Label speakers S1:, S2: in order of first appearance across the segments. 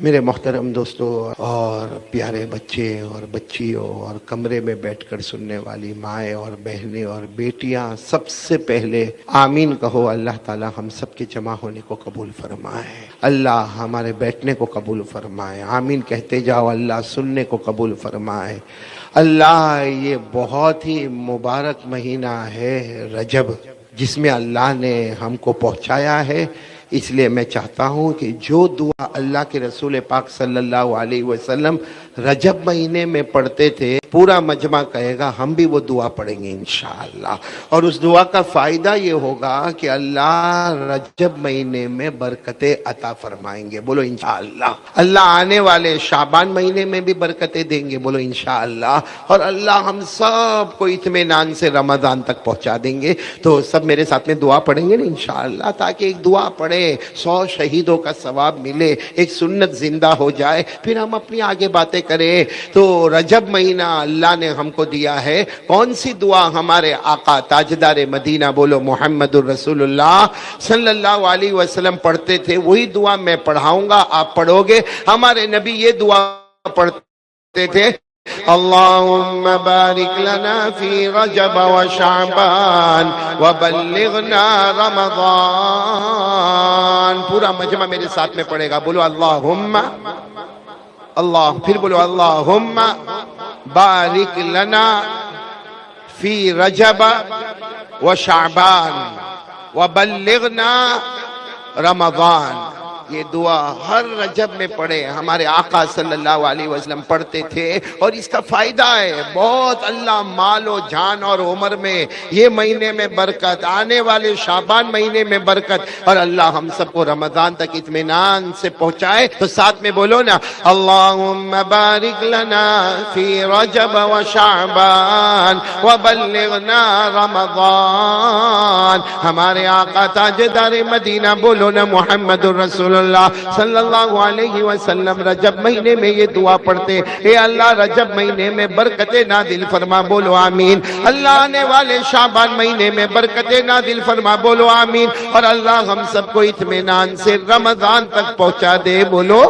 S1: میرے محترم دوستوں اور پیارے بچے اور بچیوں اور کمرے میں بیٹھ کر سننے والی مائیں اور بہنیں اور بیٹیاں، سب سے پہلے آمین کہو۔ اللہ تعالی ہم سب کے جمع ہونے کو قبول فرمائے، اللہ ہمارے بیٹھنے کو قبول فرمائے۔ آمین کہتے جاؤ۔ اللہ سننے کو قبول فرمائے۔ اللہ یہ بہت ہی مبارک مہینہ ہے رجب، جس میں اللہ نے ہم کو پہنچایا ہے۔ اس لیے میں چاہتا ہوں کہ جو دعا اللہ کے رسول پاک صلی اللہ علیہ وسلم رجب مہینے میں پڑھتے تھے، پورا مجمع کہے گا ہم بھی وہ دعا پڑھیں گے انشاءاللہ۔ اور اس دعا کا فائدہ یہ ہوگا کہ اللہ رجب مہینے میں برکتیں عطا فرمائیں گے، بولو انشاءاللہ۔ اللہ آنے والے شعبان مہینے میں بھی برکتیں دیں گے، بولو انشاءاللہ۔ اور اللہ ہم سب کو اطمینان سے رمضان تک پہنچا دیں گے۔ تو سب میرے ساتھ میں دعا پڑھیں گے نا انشاءاللہ، تاکہ ایک دعا پڑھے 100 شہیدوں کا ثواب ملے، ایک سنت زندہ ہو جائے، پھر ہم اپنی آگے باتیں کریں۔ تو رجب مہینہ اللہ نے ہم کو دیا ہے، کون سی دعا ہمارے آقا تاجدار مدینہ بولو محمد الرسول اللہ صلی اللہ علیہ وسلم پڑھتے تھے، وہی دعا میں پڑھاؤں گا، آپ پڑھو گے۔ ہمارے نبی یہ دعا پڑھتے تھے، اللہم بارک لنا فی رجب و شعبان وبلغنا رمضان۔ پورا مجمع میرے ساتھ میں پڑھے گا، بولو اللہم، اللہ پھر بولو اللہم بارک لنا فی رجب و شعبان وبلغنا رمضان۔ یہ دعا ہر رجب میں پڑھے، ہمارے آقا صلی اللہ علیہ وسلم پڑھتے تھے، اور اس کا فائدہ ہے بہت۔ اللہ مال و جان اور عمر میں یہ مہینے میں برکت، آنے والے شعبان مہینے میں برکت، اور اللہ ہم سب کو رمضان تک اطمینان سے پہنچائے۔ تو ساتھ میں بولو نا، اللہم بارک لنا فی رجب و شعبان وبلغنا رمضان۔ ہمارے آقا تاجدار مدینہ بولو نا محمد الرسول اللہ صلی اللہ علیہ وسلم رجب مہینے میں یہ دعا پڑھتے، اے اللہ رجب مہینے میں برکتیں نازل فرما، بولو آمین۔ اللہ آنے والے شعبان مہینے میں برکتیں نازل فرما، بولو آمین۔ اور اللہ ہم سب کو اطمینان سے رمضان تک پہنچا دے، بولو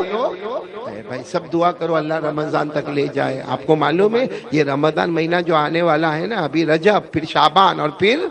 S1: بھائی سب دعا کرو اللہ رمضان تک لے جائے۔ آپ کو معلوم ہے یہ رمضان مہینہ جو آنے والا ہے نا، ابھی رجب، پھر شعبان اور پھر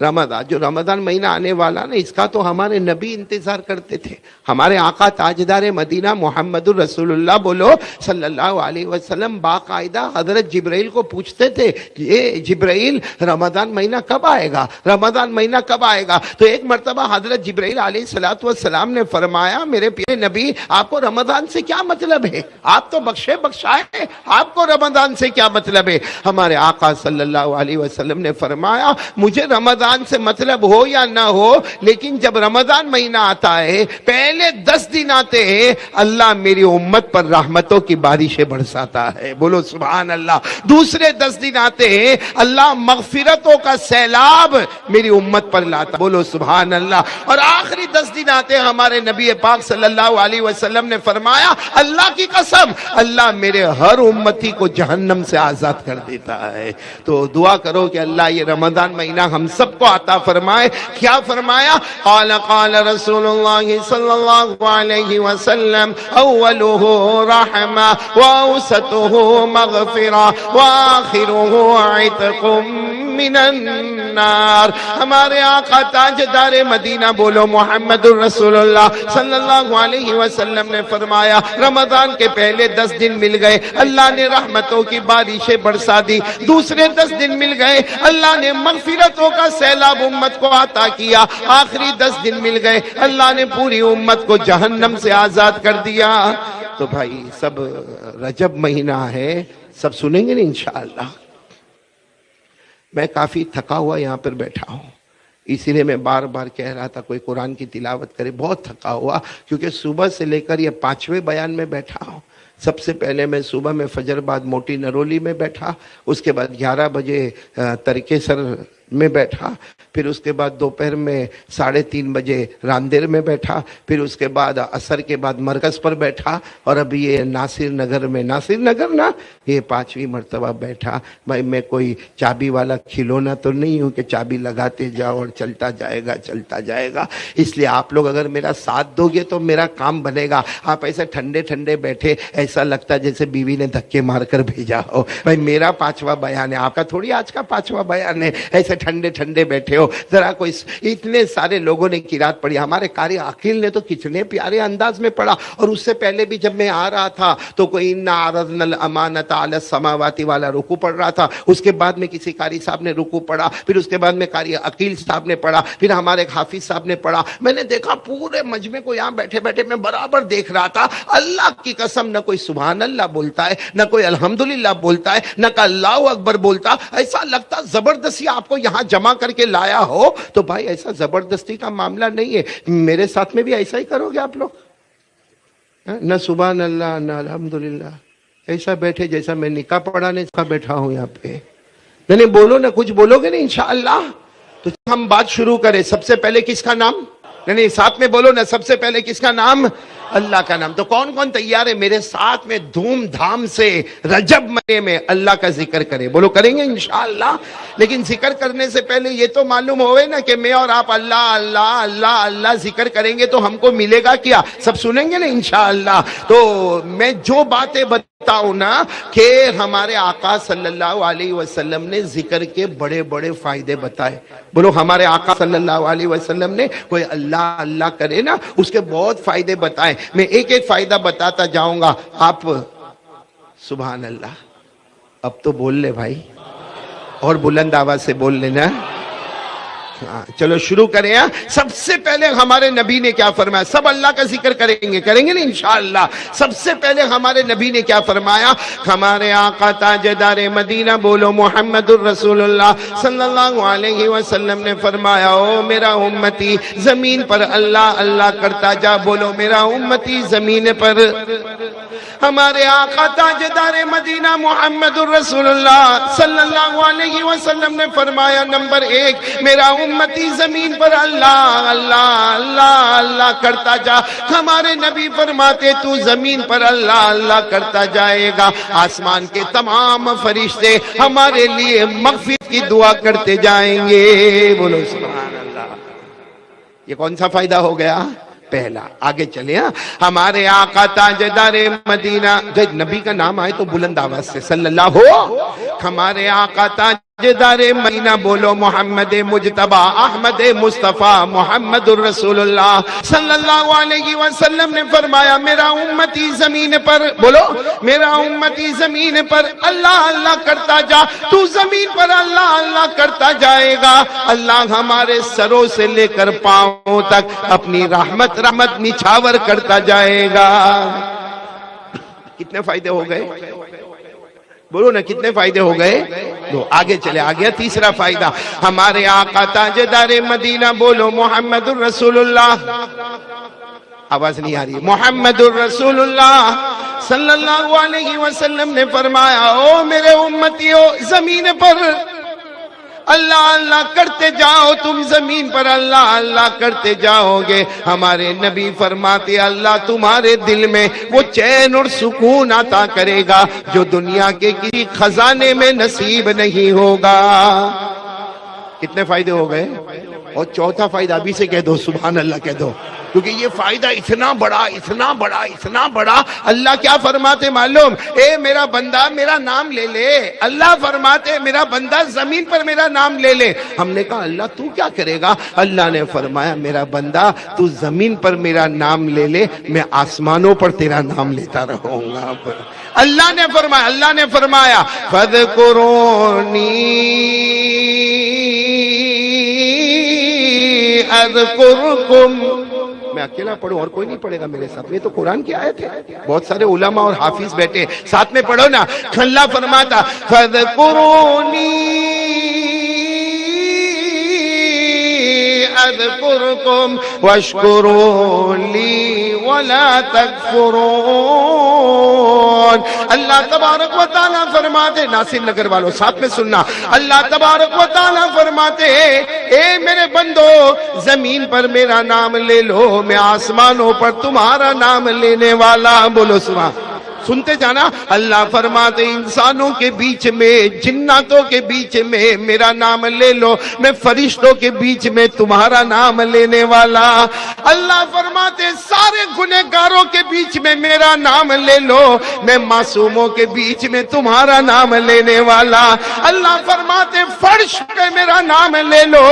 S1: رمضان، جو رمضان مہینہ آنے والا نا، اس کا تو ہمارے نبی انتظار کرتے تھے۔ ہمارے آقا تاجدار مدینہ محمد الرسول اللہ بولو صلی اللہ علیہ وسلم باقاعدہ حضرت جبرائیل کو پوچھتے تھے کہ اے جبرائیل رمضان مہینہ کب آئے گا، رمضان مہینہ کب آئے گا؟ تو ایک مرتبہ حضرت جبرائیل علیہ السلام نے فرمایا، میرے پیارے نبی آپ کو رمضان سے کیا مطلب ہے؟ آپ تو بخشے بخشائے، آپ کو رمضان سے کیا مطلب ہے؟ ہمارے آقا صلی اللہ علیہ وسلم نے فرمایا، مجھے رمضان سے مطلب ہو یا نہ ہو، لیکن جب رمضان مہینہ آتا ہے پہلے 10 دن آتے ہیں، اللہ میری امت پر رحمتوں کی بارشیں برساتا ہے، بولو سبحان اللہ۔ دوسرے 10 دن آتے ہیں، اللہ مغفرتوں کا سیلاب میری امت پر لاتا، بولو سبحان اللہ۔ اور آخری 10 دن آتے ہیں، ہمارے نبی پاک صلی اللہ علیہ وسلم نے فرمایا، اللہ کی قسم اللہ میرے ہر امتی کو جہنم سے آزاد کر دیتا ہے۔ تو دعا کرو کہ اللہ یہ رمضان مہینہ ہم سب کو عطا فرمائے۔ کیا فرمایا؟ قال رسول اللہ صلی اللہ علیہ وسلم اولہ رحمہ واوسطہ مغفرہ وآخرہ عتق من النار۔ ہمارے آقا تاجدار مدینہ بولو محمد الرسول اللہ صلی اللہ علیہ وسلم نے فرمایا، رمضان کے پہلے 10 دن مل گئے، اللہ نے رحمتوں کی بارشیں برسا دی۔ دوسرے 10 دن مل گئے، اللہ نے مغفرتوں کا سیلاب امت کو عطا کیا۔ آخری 10 دن مل گئے، اللہ نے پوری امت کو جہنم سے آزاد کر دیا۔ تو بھائی سب رجب مہینہ ہے، سب سنیں گے نا انشاءاللہ۔ میں کافی تھکا ہوا یہاں پر بیٹھا ہوں، اسی لیے میں بار بار کہہ رہا تھا کوئی قرآن کی تلاوت کرے، بہت تھکا ہوا، کیونکہ صبح سے لے کر یہ 5ویں بیان میں بیٹھا ہوں۔ سب سے پہلے میں صبح میں فجر بعد موٹی نرولی میں بیٹھا، اس کے بعد 11 بجے ترکے سر میں بیٹھا، پھر اس کے بعد دوپہر میں 3:30 بجے راندیر میں بیٹھا، پھر اس کے بعد عصر کے بعد مرکز پر بیٹھا، اور ابھی یہ ناصر نگر میں، ناصر نگر نا، یہ 5ویں مرتبہ بیٹھا۔ بھائی میں کوئی چابی والا کھلونا تو نہیں ہوں کہ چابی لگاتے جاؤ اور چلتا جائے گا چلتا جائے گا، اس لیے آپ لوگ اگر میرا ساتھ دو گے تو میرا کام بنے گا۔ آپ ایسے ٹھنڈے ٹھنڈے بیٹھے، ایسا لگتا جیسے بیوی نے دھکے مار کر بھیجا ہو۔ بھائی میرا 5واں بیان ہے، آپ کا تھوڑی آج کا 5واں بیان ہے، ایسے ٹھنڈے ٹھنڈے بیٹھے ہو۔ ذرا کوئی، اتنے سارے لوگوں نے قرات پڑھی، ہمارے قاری عقیل نے تو کتنے پیارے انداز میں پڑھا، اور اس سے پہلے بھی جب میں آ رہا تھا تو کوئی انا عرضنا الامانۃ علی السماوات والا رکوع پڑھ رہا تھا، اس کے بعد میں کسی قاری صاحب نے رکوع پڑھا، پھر اس کے بعد میں قاری عقیل صاحب نے پڑھا، پھر ہمارے حافظ صاحب نے پڑھا۔ میں نے دیکھا پورے مجمع کو یہاں بیٹھے بیٹھے میں برابر دیکھ رہا تھا، اللہ کی قسم نہ کوئی سبحان اللہ بولتا ہے، نہ کوئی الحمدللہ بولتا ہے، نہ کہ اللہ اکبر بولتا۔ ایسا لگتا زبردستی آپ کو یہاں جمع کر کے لایا ہو۔ تو بھائی ایسا زبردستی کا معاملہ نہیں ہے، میرے ساتھ میں بھی ایسا ہی کرو گے آپ لوگ؟ نہ سبحان اللہ نہ الحمدللہ، ایسا بیٹھے جیسا میں نکاح پڑھانے کا بیٹھا ہوں یہاں پہ۔ نہیں بولو نا، کچھ بولو گے نہیں انشاءاللہ؟ تو ہم بات شروع کریں۔ سب سے پہلے کس کا نام؟ نہیں ساتھ میں بولو نا، سب سے پہلے کس کا نام؟ اللہ کا نام۔ تو کون کون تیار ہے میرے ساتھ میں دھوم دھام سے رجب مہینے میں اللہ کا ذکر کرے؟ بولو کریں گے انشاءاللہ۔ لیکن ذکر کرنے سے پہلے یہ تو معلوم ہوئے نا کہ میں اور آپ اللہ اللہ اللہ اللہ ذکر کریں گے تو ہم کو ملے گا کیا؟ سب سنیں گے نا انشاءاللہ۔ تو میں جو باتیں بتاؤں نا کہ ہمارے آقا صلی اللہ علیہ وسلم نے ذکر کے بڑے بڑے فائدے بتائے۔ بولو ہمارے آقا صلی اللہ علیہ وسلم نے کوئی اللہ اللہ کرے نا، اس کے بہت فائدے بتائے۔ میں ایک ایک فائدہ بتاتا جاؤں گا، آپ سبحان اللہ اب تو بول لے بھائی، اور بلند آواز سے بول لینا۔ چلو شروع کریں۔ سب سے پہلے ہمارے نبی نے کیا فرمایا؟ سب اللہ کا ذکر کریں گے نا انشاءاللہ۔ سب سے پہلے ہمارے نبی نے کیا فرمایا؟ ہمارے آقا تاجدار مدینہ بولو محمد الرسول اللہ صلی اللہ علیہ وسلم نے فرمایا، او میرا امتی زمین پر اللہ اللہ کرتا جا۔ بولو میرا امتی زمین پر۔ ہمارے آقا تاجدار مدینہ محمد الرسول اللہ صلی اللہ علیہ وسلم نے فرمایا، نمبر 1 میرا امتی زمین پر اللہ اللہ اللہ اللہ کرتا جا۔ ہمارے نبی فرماتے تو زمین پر اللہ اللہ کرتا جائے گا، آسمان کے تمام فرشتے ہمارے لیے مغفرت کی دعا کرتے جائیں گے۔ بولو سبحان اللہ۔ یہ کون سا فائدہ ہو گیا؟ پہلا۔ آگے چلے۔ ہمارے آقا تاجدار مدینہ، جب نبی کا نام آئے تو بلند آواز سے صلی اللہ ہو۔ ہمارے آقا تاجدار مدینہ بولو محمد مجتبی احمد مصطفیٰ محمد الرسول اللہ صلی اللہ علیہ وسلم نے فرمایا، میرا امتی زمین پر، بولو میرا امتی زمین پر اللہ اللہ کرتا جا۔ تو زمین پر اللہ اللہ کرتا جائے گا، اللہ ہمارے سروں سے لے کر پاؤں تک اپنی رحمت نچھاور کرتا جائے گا۔ کتنے فائدے ہو گئے؟ بولو نا کتنے فائدے ہو گئے؟ دو۔ آگے چلے، آگے تیسرا فائدہ ہمارے آقا تاجدار مدینہ بولو محمد الرسول اللہ، آواز نہیں آ رہی، محمد الرسول اللہ صلی اللہ علیہ وسلم نے فرمایا، او میرے امتیوں زمین پر اللہ اللہ کرتے جاؤ، تم زمین پر اللہ اللہ کرتے جاؤ گے۔ ہمارے نبی فرماتے اللہ تمہارے دل میں وہ چین اور سکون عطا کرے گا جو دنیا کے کسی خزانے میں نصیب نہیں ہوگا۔ کتنے فائدے ہو گئے؟ اور چوتھا فائدہ ابھی سے کہہ دو، سبحان اللہ کہہ دو، کیونکہ یہ فائدہ اتنا بڑا اتنا بڑا اتنا بڑا۔ اللہ کیا فرماتے معلوم؟ اے میرا بندہ میرا نام لے لے۔ اللہ فرماتے میرا بندہ زمین پر میرا نام لے لے۔ ہم نے کہا اللہ تو کیا کرے گا؟ اللہ نے فرمایا میرا بندہ تو زمین پر میرا نام لے لے، میں آسمانوں پر تیرا نام لیتا رہوں گا۔ اللہ نے فرمایا فَاذْكُرُونِي اذکرکم۔ میں اکیلا پڑھوں اور کوئی نہیں پڑھے گا میرے ساتھ؟ یہ تو قرآن کی آیت ہے، بہت سارے علماء اور حافظ بیٹھے، ساتھ میں پڑھو نا۔ اللہ فرماتا فَاذْكُرُونِي اذکرکم واشکروا لی ولا تکفرون۔ اللہ تبارک و تعالیٰ فرماتے، ناصر نگر والوں ساتھ میں سننا، اللہ تبارک و تعالیٰ فرماتے اے میرے بندو زمین پر میرا نام لے لو، میں آسمانوں پر تمہارا نام لینے والا، بولو سبحان۔ سنتے جانا، اللہ فرماتے انسانوں کے بیچ میں، جناتوں کے بیچ میں میرا نام لے لو، میں فرشتوں کے بیچ میں تمہارا نام لینے والا۔ اللہ فرماتے سارے گنہگاروں کے بیچ میں میرا نام لے لو، میں معصوموں کے بیچ میں تمہارا نام لینے والا۔ اللہ فرماتے فرش پہ میرا نام لے لو،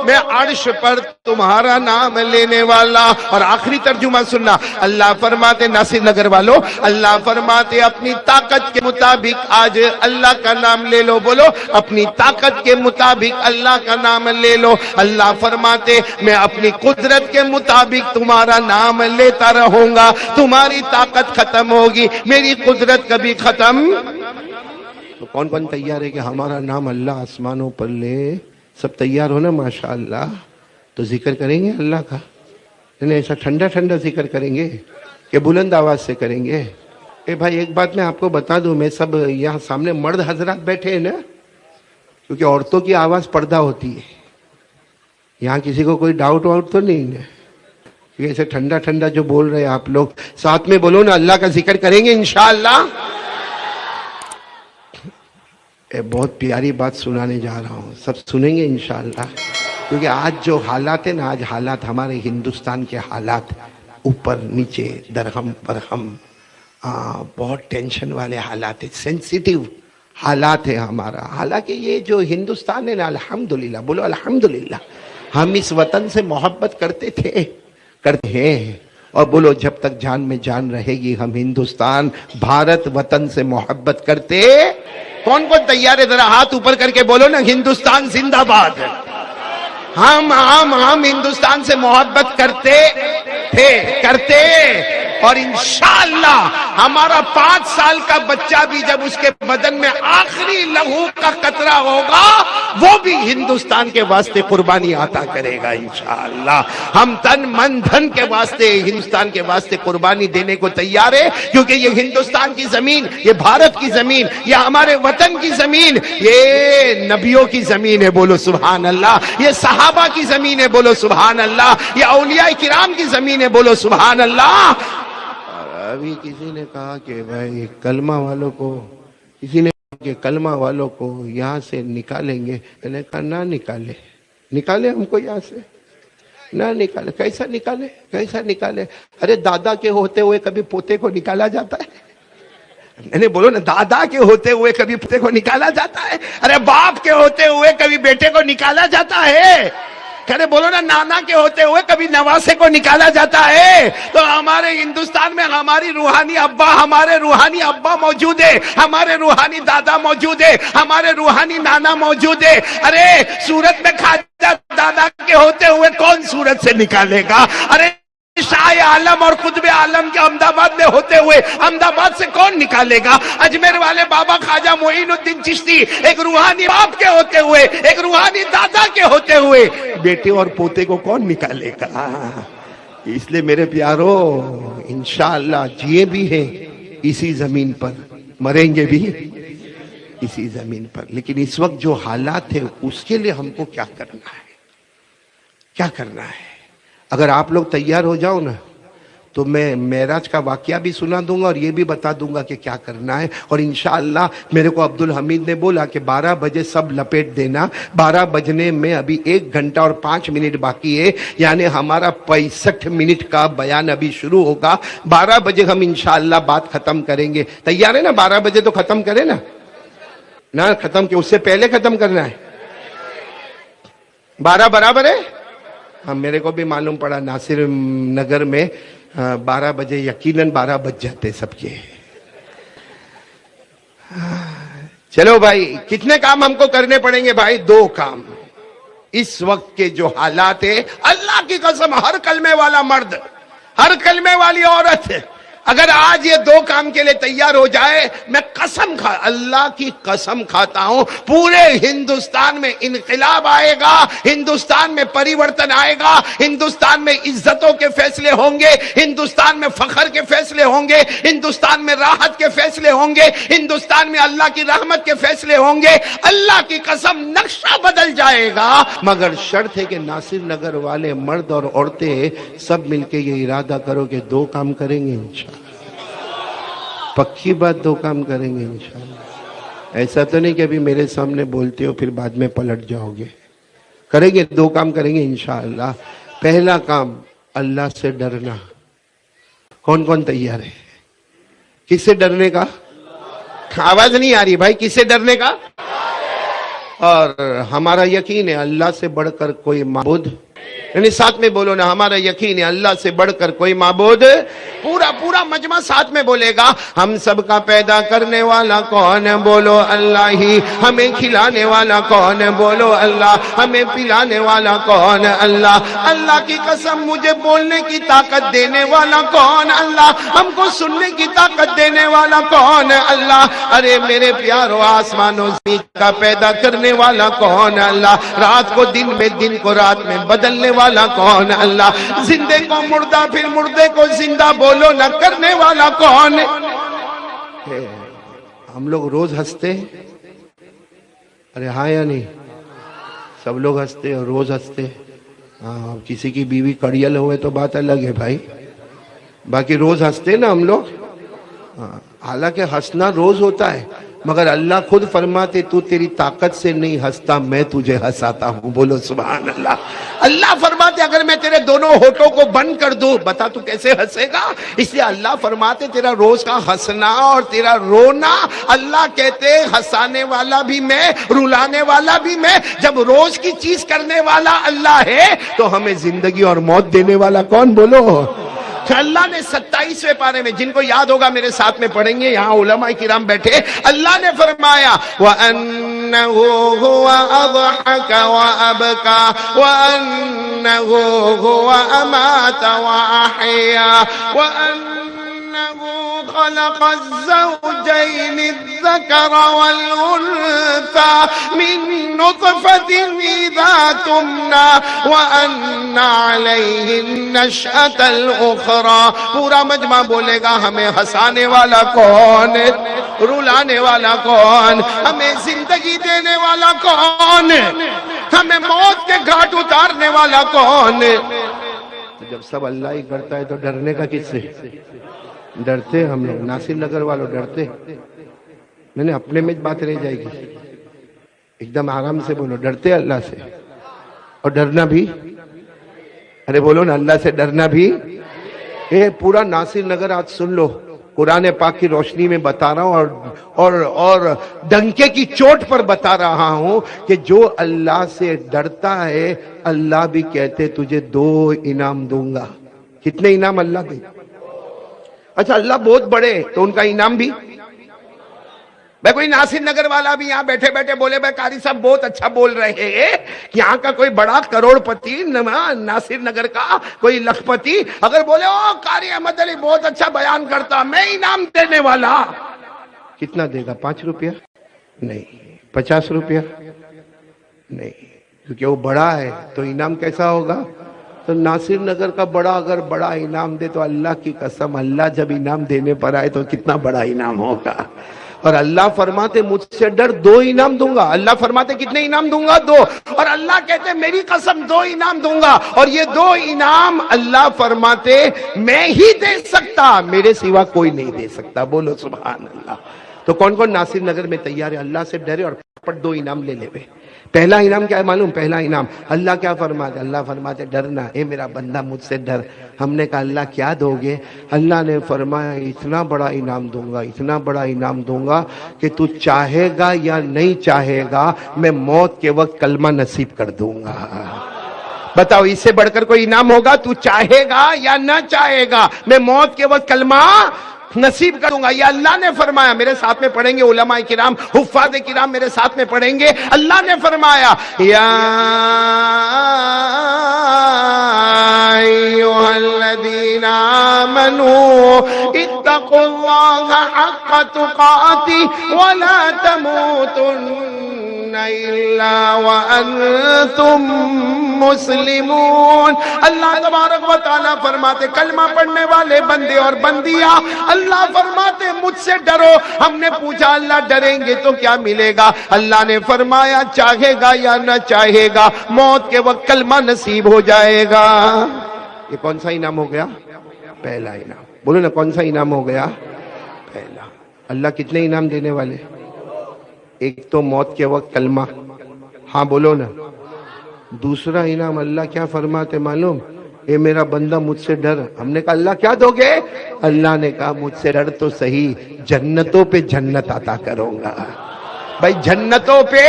S1: میں عرش پر تمہارا نام لینے والا۔ اور آخری ترجمہ سننا، اللہ فرماتے ناصر نگر والوں، اللہ فرماتے اپنی طاقت کے مطابق آج اللہ کا نام لے لو، بولو اپنی طاقت کے مطابق اللہ کا نام لے لو۔ اللہ فرماتے میں اپنی قدرت کے مطابق تمہارا نام لیتا رہوں گا، تمہاری طاقت ختم ہوگی، میری قدرت کبھی ختم۔ تو کون کون تیار ہے کہ ہمارا نام اللہ آسمانوں پر لے؟ سب تیار ہو نا؟ ماشاءاللہ۔ تو ذکر کریں گے اللہ کا، نہیں ایسا ٹھنڈا ٹھنڈا ذکر کریں گے کہ بلند آواز سے کریں گے؟ اے بھائی ایک بات میں آپ کو بتا دوں، میں سب یہاں سامنے مرد حضرات بیٹھے ہیں نا، کیونکہ عورتوں کی آواز پردہ ہوتی ہے، یہاں کسی کو کوئی ڈاؤٹ واؤٹ تو نہیں ہے؟ کیونکہ ایسے ٹھنڈا ٹھنڈا جو بول رہے ہیں آپ لوگ، ساتھ میں بولو نا اللہ کا ذکر کریں گے انشاءاللہ۔ بہت پیاری بات سنانے جا رہا ہوں، سب سنیں گے انشاءاللہ، کیونکہ آج جو حالات ہیں نا، آج حالات ہمارے ہندوستان کے حالات اوپر نیچے درہم برہم، بہت ٹینشن والے حالات ہیں، سینسیٹیو حالات ہیں ہمارا۔ حالانکہ یہ جو ہندوستان ہے نا، الحمدللہ، بولو الحمدللہ، ہم اس وطن سے محبت کرتے تھے، کرتے ہیں، اور بولو جب تک جان میں جان رہے گی ہم ہندوستان بھارت وطن سے محبت کرتے۔ کون کون تیار ہے؟ ذرا ہاتھ اوپر کر کے بولو نا ہندوستان زندہ باد۔ ہم ہندوستان سے محبت کرتے تھے، کرتے، اور انشاءاللہ ہمارا 5 سال کا بچہ بھی جب اس کے بدن میں آخری لہو کا قطرہ ہوگا، وہ بھی ہندوستان کے واسطے قربانی عطا کرے گا انشاءاللہ۔ ہم تن من دھن کے واسطے ہندوستان کے واسطے قربانی دینے کو تیار ہے، کیونکہ یہ ہندوستان کی زمین، یہ بھارت کی زمین، یہ ہمارے وطن کی زمین، یہ نبیوں کی زمین ہے، بولو سبحان اللہ، یہ صحابہ کی زمین ہے، بولو سبحان اللہ، یہ اولیاء کرام کی زمین ہے، بولو سبحان اللہ۔ ابھی کسی نے کہا کہ بھائی کلمہ والوں کو، کسی نے کہا کہ کلمہ والوں کو یہاں سے نکالیں گے، میں نے کہا نہ نکالے، نکالے ہم کو یہاں سے، نہ نکالے۔ کیسا نکالے؟ کیسا نکالے؟ ارے دادا کے ہوتے ہوئے کبھی پوتے کو نکالا جاتا ہے؟ میں نے بولو نا، دادا کے ہوتے ہوئے کبھی پوتے کو نکالا جاتا ہے؟ ارے باپ کے ہوتے ہوئے کبھی بیٹے کو نکالا جاتا ہے؟ کہنے بولو نا، نانا کے ہوتے ہوئے کبھی نواسے کو نکالا جاتا ہے؟ تو ہمارے ہندوستان میں ہماری روحانی ابا، ہمارے روحانی ابا موجود ہے، ہمارے روحانی دادا موجود ہے، ہمارے روحانی نانا موجود ہے۔ ارے سورت میں خواجہ دادا کے ہوتے ہوئے کون سورت سے نکالے گا؟ ارے شاہ عالم اور قطب عالم کے احمدآباد میں ہوتے ہوئے احمدآباد سے کون نکالے گا؟ اجمیر والے بابا خواجہ معین الدین چشتی ایک روحانی باپ کے ہوتے ہوئے، ایک روحانی دادا کے ہوتے ہوئے، بیٹے اور پوتے کو کون نکالے گا؟ اس لیے میرے پیارو انشاءاللہ جیے بھی ہیں اسی زمین پر، مریں گے بھی اسی زمین پر، لیکن اس وقت جو حالات ہیں اس کے لیے ہم کو کیا کرنا ہے؟ کیا کرنا ہے؟ اگر آپ لوگ تیار ہو جاؤ نا تو میں معراج کا واقعہ بھی سنا دوں گا اور یہ بھی بتا دوں گا کہ کیا کرنا ہے۔ اور انشاءاللہ میرے کو عبدالحمید نے بولا کہ 12 بجے سب لپیٹ دینا، 12 بجنے میں ابھی 1 گھنٹہ اور 5 منٹ باقی ہے، یعنی ہمارا 65 منٹ کا بیان ابھی شروع ہوگا۔ 12 بجے ہم انشاءاللہ بات ختم کریں گے۔ تیار ہے نا؟ 12 بجے تو ختم کریں نا؟ نہ ختم کہ اس سے پہلے ختم کرنا ہے؟ 12 برابر ہے؟ ہاں میرے کو بھی معلوم پڑا ناصر نگر میں 12 بجے یقیناً 12 بج جاتے سب کے۔ چلو بھائی کتنے کام ہم کو کرنے پڑیں گے بھائی؟ 2 کام۔ اس وقت کے جو حالات ہیں، اللہ کی قسم ہر کلمے والا مرد، ہر کلمے والی عورت، اگر آج یہ دو کام کے لیے تیار ہو جائے، میں اللہ کی قسم کھاتا ہوں، پورے ہندوستان میں انقلاب آئے گا، ہندوستان میں پریورتن آئے گا، ہندوستان میں عزتوں کے فیصلے ہوں گے، ہندوستان میں فخر کے فیصلے ہوں گے، ہندوستان میں راحت کے فیصلے ہوں گے، ہندوستان میں اللہ کی رحمت کے فیصلے ہوں گے۔ اللہ کی قسم نقشہ بدل جائے گا، مگر شرط ہے کہ ناصر نگر والے مرد اور عورتیں سب مل کے یہ ارادہ کرو کہ دو کام کریں گے انشاءاللہ۔ پکی بات، دو کام کریں گے انشاءاللہ۔ ایسا تو نہیں کہ ابھی میرے سامنے بولتے ہو پھر بعد میں پلٹ جاؤ گے۔ کریں گے، دو کام کریں گے انشاءاللہ۔ پہلا کام، اللہ سے ڈرنا۔ کون کون تیار ہے؟ کس سے ڈرنے کا؟ آواز نہیں آ رہی بھائی، کس سے ڈرنے کا؟ اور ہمارا یقین ہے اللہ سے بڑھ کر کوئی معبود، یعنی ساتھ میں بولو نا، ہمارا یقین ہے اللہ سے بڑھ کر کوئی معبود، پورا مجمع ساتھ میں بولے گا۔ ہم سب کا پیدا کرنے والا کون؟ بولو اللہ ہی۔ ہمیں کھلانے والا کون؟ بولو اللہ۔ ہمیں پلانے والا کون؟ اللہ۔ اللہ کی قسم، مجھے بولنے کی طاقت دینے والا کون؟ اللہ۔ ہم کو سننے کی طاقت دینے والا کون؟ اللہ۔ ارے میرے پیارو، آسمان و زمین کا پیدا کرنے والا کون؟ اللہ۔ رات کو دن میں، دن کو رات میں بدلنے والا کون؟ اللہ۔ زندے کو مردہ، پھر مردے کو زندہ بولو نہ کرنے والا کون؟ ہم لوگ روز ہنستے، ارے ہاں یا نہیں؟ سب لوگ ہنستے اور روز ہنستے۔ ہاں، کسی کی بیوی کڑیل ہوئے تو بات الگ ہے بھائی، باقی روز ہنستے نا ہم لوگ۔ حالانکہ ہنسنا روز ہوتا ہے، مگر اللہ خود فرماتے تو تیری طاقت سے نہیں ہنستا، میں تجھے ہنساتا ہوں۔ بولو سبحان اللہ۔ اللہ فرماتے اگر میں تیرے دونوں ہونٹوں کو بند کر دوں، بتا تو کیسے ہنسے گا؟ اس لیے اللہ فرماتے تیرا روز کا ہنسنا اور تیرا رونا، اللہ کہتے ہنسانے والا بھی میں، رلانے والا بھی میں۔ جب روز کی چیز کرنے والا اللہ ہے تو ہمیں زندگی اور موت دینے والا کون؟ بولو۔ اللہ نے 27ویں پارے میں، جن کو یاد ہوگا میرے ساتھ میں پڑھیں گے، یہاں علماء کرام بیٹھے، اللہ نے فرمایا وَأَنَّهُ هُوَ أَضْحَكَ وَأَبْكَى وَأَنَّهُ هُوَ أَمَاتَ وَأَحْيَا وَأَنَّهُ خلق الزوجين الذكر والأنثى من نطفة إذا تمنى وأن عليه النشأة الأخرى۔ پورا مجمع بولے گا ہمیں ہنسانے والا کون؟ رلانے والا کون؟ ہمیں زندگی دینے والا کون؟ ہمیں موت کے گھاٹ اتارنے والا کون؟ جب سب اللہ ہی کرتا ہے تو ڈرنے کا کس سے؟ ڈرتے ہم لوگ، ناصر نگر والوں ڈرتے۔ میں نے اپنے میں بات رہ جائے گی، ایک دم آرام سے بولو، ڈرتے اللہ سے۔ اور ڈرنا بھی، ارے بولو نا، اللہ سے ڈرنا بھی۔ پورا ناصر نگر آج سن لو، قرآن پاک کی روشنی میں بتا رہا ہوں اور ڈنکے کی چوٹ پر بتا رہا ہوں کہ جو اللہ سے ڈرتا ہے، اللہ بھی کہتے تجھے 2 انعام دوں گا۔ کتنے انعام اللہ دے؟ اچھا، اللہ بہت بڑے تو ان کا انعام بھی؟ میں کوئی ناصر نگر والا بھی یہاں بیٹھے بیٹھے بولے بھائی قاری صاحب بہت اچھا بول رہے ہیں، یہاں کا کوئی بڑا کروڑ پتی ناصر نگر کا کوئی لکھ پتی اگر بولے او قاری احمد علی بہت اچھا بیان کرتا، میں انعام دینے والا، کتنا دے گا؟ 5 روپیہ نہیں، 50 روپیہ نہیں، کیونکہ وہ بڑا ہے تو انعام کیسا ہوگا؟ تو ناصر نگر کا بڑا اگر بڑا انعام دے تو اللہ کی قسم، اللہ جب انعام دینے پر آئے تو کتنا بڑا انعام ہوگا۔ اور اللہ فرماتے مجھ سے ڈر، 2 انعام دوں گا۔ اللہ فرماتے کتنے انعام دوں گا؟ 2۔ اور اللہ کہتے میری قسم 2 انعام دوں گا، اور یہ 2 انعام اللہ فرماتے میں ہی دے سکتا، میرے سوا کوئی نہیں دے سکتا۔ بولو سبحان اللہ۔ تو کون کون ناصر نگر میں تیار ہے اللہ سے ڈرے اور 2 انعام لے لے بے؟ پہلا انعام کیا ہے معلوم؟ پہلا انعام اللہ کیا فرماتے؟ اللہ فرماتے ڈرنا، اے میرا بندہ مجھ سے ڈر۔ ہم نے کہا اللہ کیا دو گے؟ اللہ نے فرمایا اتنا بڑا انعام دوں گا، اتنا بڑا انعام دوں گا کہ تو چاہے گا یا نہیں چاہے گا میں موت کے وقت کلمہ نصیب کر دوں گا۔ بتاؤ اس سے بڑھ کر کوئی انعام ہوگا؟ تو چاہے گا یا نہ چاہے گا میں موت کے وقت کلمہ نصیب کروں گا. یہ اللہ نے فرمایا. میرے ساتھ میں پڑھیں گے علماء کرام, حفاظ کرام میرے ساتھ میں پڑھیں گے. اللہ نے فرمایا یا ایھا الذین آمنوا اتقوا اللہ حق تقاتہ ولا تموتن الا وانتم مسلمون. اللہ تبارک و تعالیٰ فرماتے کلمہ پڑھنے والے بندے اور بندیاں, اللہ فرماتے مجھ سے ڈرو. ہم نے پوچھا اللہ ڈریں گے تو کیا ملے گا؟ اللہ نے فرمایا چاہے گا یا نہ چاہے گا موت کے وقت کلمہ نصیب ہو جائے گا. یہ کون سا انعام ہو گیا؟ پہلا انعام. بولو نا کون سا انعام ہو گیا؟ پہلا. اللہ کتنے انعام دینے والے؟ ایک تو موت کے وقت کلمہ. ہاں بولو نا. دوسرا انعام اللہ کیا فرماتے معلوم؟ اے میرا بندہ مجھ سے ڈر. ہم نے کہا اللہ کیا دو گے؟ اللہ نے کہا مجھ سے ڈر تو صحیح, جنتوں پہ جنت عطا کروں گا. بھائی جنتوں پہ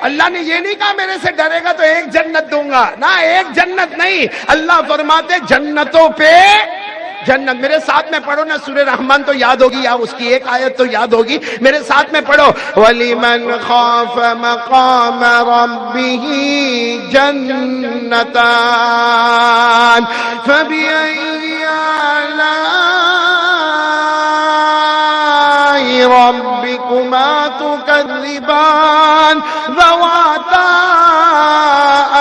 S1: اللہ نے یہ نہیں کہا میرے سے ڈرے گا تو ایک جنت دوں گا, نہ ایک جنت نہیں. اللہ فرماتے جنتوں پہ جنت. میرے ساتھ میں پڑھو نا, سورہ رحمان تو یاد ہوگی یا اس کی ایک آیت تو یاد ہوگی. میرے ساتھ میں پڑھو وَلِمَنْ خَافَ مَقَامَ رَبِّهِ جَنَّتَانِ فَبِأَيِّ آلَاءِ رَبِّكُمَا تُكَذِّبَانِ ذَوَاتَا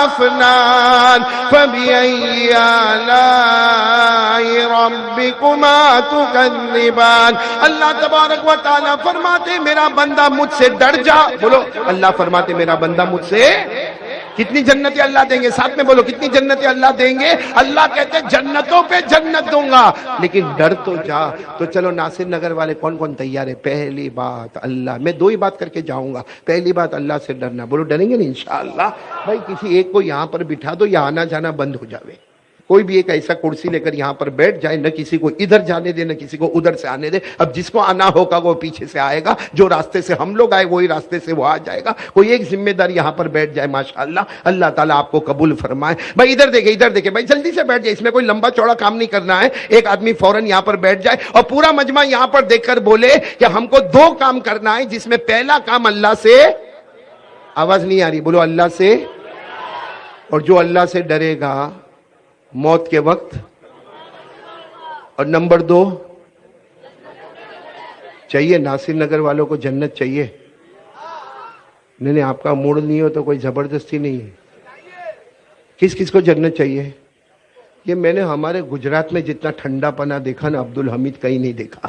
S1: أَفْنَانٍ فَبِأَيِّ آلَاءِ رَبِّكُمَا تُكَذِّبَانِ. اللہ تبارک و تعالیٰ فرماتے میرا بندہ مجھ سے ڈر جا. بولو اللہ فرماتے میرا بندہ مجھ سے. کتنی جنتیں اللہ دیں گے؟ ساتھ میں بولو کتنی جنتیں اللہ دیں گے؟ اللہ کہتے ہیں جنتوں پہ جنت دوں گا, لیکن ڈر تو جا. تو چلو ناصر نگر والے کون کون تیار ہے؟ پہلی بات اللہ, میں دو ہی بات کر کے جاؤں گا. پہلی بات اللہ سے ڈرنا. بولو ڈریں گے نا انشاءاللہ. بھائی کسی ایک کو یہاں پر بٹھا دو یا آنا جانا بند ہو جاوے. کوئی بھی ایک ایسا کرسی لے کر یہاں پر بیٹھ جائے, نہ کسی کو ادھر جانے دے نہ کسی کو ادھر سے آنے دے. اب جس کو آنا ہوگا وہ پیچھے سے آئے گا, جو راستے سے ہم لوگ آئے وہی راستے سے وہ آ جائے گا. کوئی ایک ذمہ دار یہاں پر بیٹھ جائے ماشاءاللہ. اللہ تعالیٰ آپ کو قبول فرمائے. بھائی ادھر دیکھیں ادھر دیکھیں, بھائی جلدی سے بیٹھ جائے. اس میں کوئی لمبا چوڑا کام نہیں کرنا ہے. ایک آدمی فوراً یہاں پر بیٹھ جائے اور پورا مجمع یہاں پر دیکھ کر بولے کہ ہم کو دو کام کرنا ہے, جس میں پہلا کام اللہ سے, آواز نہیں آ رہی, بولو اللہ سے. اور جو اللہ سے ڈرے گا موت کے وقت, اور نمبر 2 چاہیے ناصر نگر والوں کو جنت چاہیے. نہیں آپ کا موڈ نہیں ہو تو کوئی زبردستی نہیں ہے. کس کس کو جنت چاہیے؟ یہ میں نے ہمارے گجرات میں جتنا ٹھنڈا پنا دیکھا نا عبدالحمید کہیں نہیں دیکھا.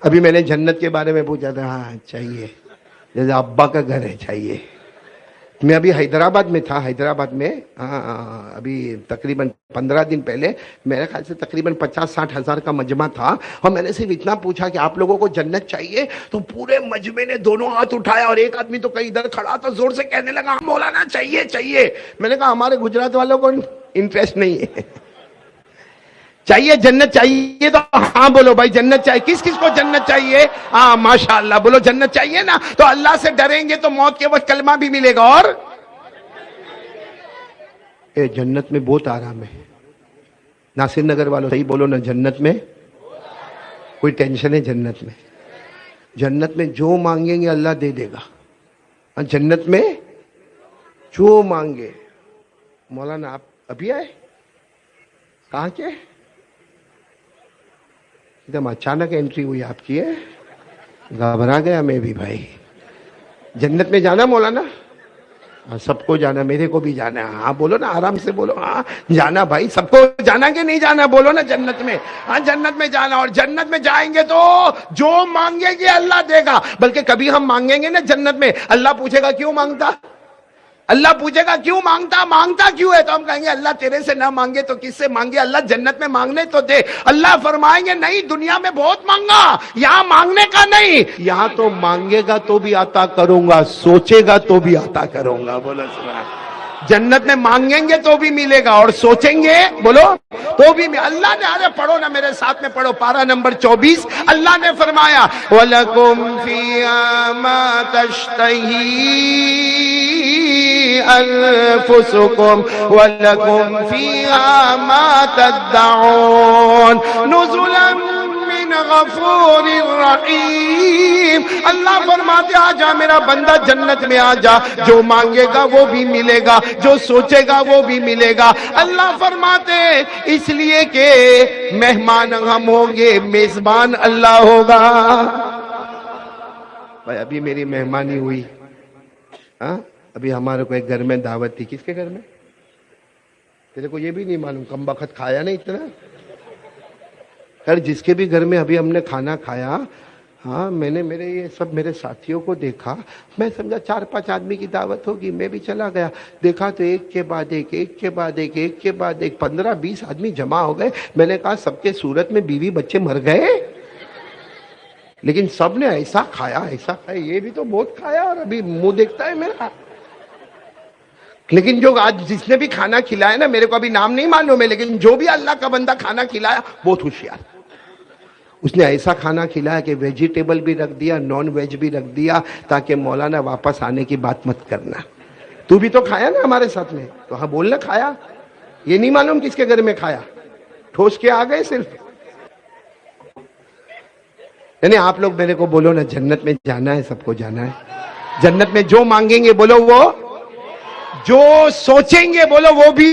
S1: ابھی میں نے جنت کے بارے میں پوچھا تھا, ہاں چاہیے, جیسے ابا کا گھر ہے چاہیے. میں ابھی حیدرآباد میں تھا, حیدرآباد میں ابھی تقریباً 15 دن پہلے میرے خیال سے تقریباً 50-60 ہزار کا مجمع تھا, اور میں نے صرف اتنا پوچھا کہ آپ لوگوں کو جنت چاہیے؟ تو پورے مجمع نے دونوں ہاتھ اٹھایا, اور ایک آدمی تو کہیں ادھر کھڑا تھا زور سے کہنے لگا مولانا چاہیے چاہیے. میں نے کہا ہمارے گجرات والوں کو انٹرسٹ نہیں ہے. چاہیے جنت چاہیے تو ہاں بولو بھائی جنت چاہیے. کس کس کو جنت چاہیے؟ ہاں ماشاءاللہ بولو جنت چاہیے نا. تو اللہ سے ڈریں گے تو موت کے وقت کلمہ بھی ملے گا. اور جنت میں بہت آرام ہے. ناصر نگر والوں صحیح بولو نا, جنت میں کوئی ٹینشن ہے؟ جنت میں, جنت میں جو مانگیں گے اللہ دے دے گا. جنت میں جو مانگے. مولانا آپ ابھی آئے کہاں کے؟ ایک دم اچانک انٹری ہوئی آپ کی ہے, گھبرا گیا میں بھی. بھائی جنت میں جانا مولانا؟ سب کو جانا, میرے کو بھی جانا ہے. ہاں بولو نا آرام سے بولو, ہاں جانا بھائی, سب کو جانا کہ نہیں جانا؟ بولو نا جنت میں. ہاں جنت میں جانا, اور جنت میں جائیں گے تو جو مانگے گے اللہ دے گا. بلکہ کبھی ہم مانگیں گے نا جنت میں, اللہ پوچھے گا کیوں مانگتا؟ اللہ پوچھے گا کیوں مانگتا کیوں ہے؟ تو ہم کہیں گے اللہ تیرے سے نہ مانگے تو کس سے مانگے؟ اللہ جنت میں مانگنے تو دے. اللہ فرمائیں گے نہیں, دنیا میں بہت مانگا, یہاں مانگنے کا نہیں. یہاں تو مانگے گا تو بھی عطا کروں گا, سوچے گا تو بھی عطا کروں گا. بولو سبحان. جنت میں مانگیں گے تو بھی ملے گا, اور سوچیں گے بولو تو بھی اللہ نے. ارے پڑھو نا میرے ساتھ میں پڑھو, پارہ نمبر 24. اللہ نے فرمایا وَلَكُمْ فِيهَا مَا تَشْتَهِي أنفسكم ولكم فيها ما تدعون نزلا من غفور رحیم. اللہ فرماتے آ جا میرا بندہ جنت میں آ جا, جو مانگے گا وہ بھی ملے گا, جو سوچے گا وہ بھی ملے گا. اللہ فرماتے اس لیے کہ مہمان ہم ہوں گے, میزبان اللہ ہوگا. بھائی ابھی میری مہمانی ہوئی, ابھی ہمارے کو ایک گھر میں دعوت تھی. کس کے گھر میں؟ تیرے کو یہ بھی نہیں معلوم, کم بخت کھایا نہیں اتنا. خیر جس کے بھی گھر میں ابھی ہم نے کھانا کھایا, میں نے میرے ساتھیوں کو دیکھا, میں سمجھا 4-5 آدمی کی دعوت ہوگی, میں بھی چلا گیا. دیکھا تو ایک کے بعد ایک 15-20 آدمی جمع ہو گئے. میں نے کہا سب کے صورت میں بیوی بچے مر گئے, لیکن سب نے ایسا کھایا, یہ بھی تو بہت کھایا اور ابھی منہ دیکھتا ہے میرا. لیکن جو آج جس نے بھی کھانا کھلایا نا, میرے کو ابھی نام نہیں معلوم ہے, لیکن جو بھی اللہ کا بندہ کھانا کھلایا بہت ہوشیار. اس نے ایسا کھانا کھلایا کہ ویجیٹیبل بھی رکھ دیا, نان ویج بھی رکھ دیا, تاکہ مولانا واپس آنے کی بات مت کرنا. تو بھی تو کھایا نا ہمارے ساتھ میں, تو ہاں بولنا کھایا. یہ نہیں معلوم کس کے گھر میں کھایا, ٹھوس کے آ گئے صرف. یعنی آپ لوگ میرے کو بولو نا, جنت میں جانا ہے, سب کو جانا ہے. جنت میں جو مانگیں گے بولو وہ, جو سوچیں گے بولو وہ بھی.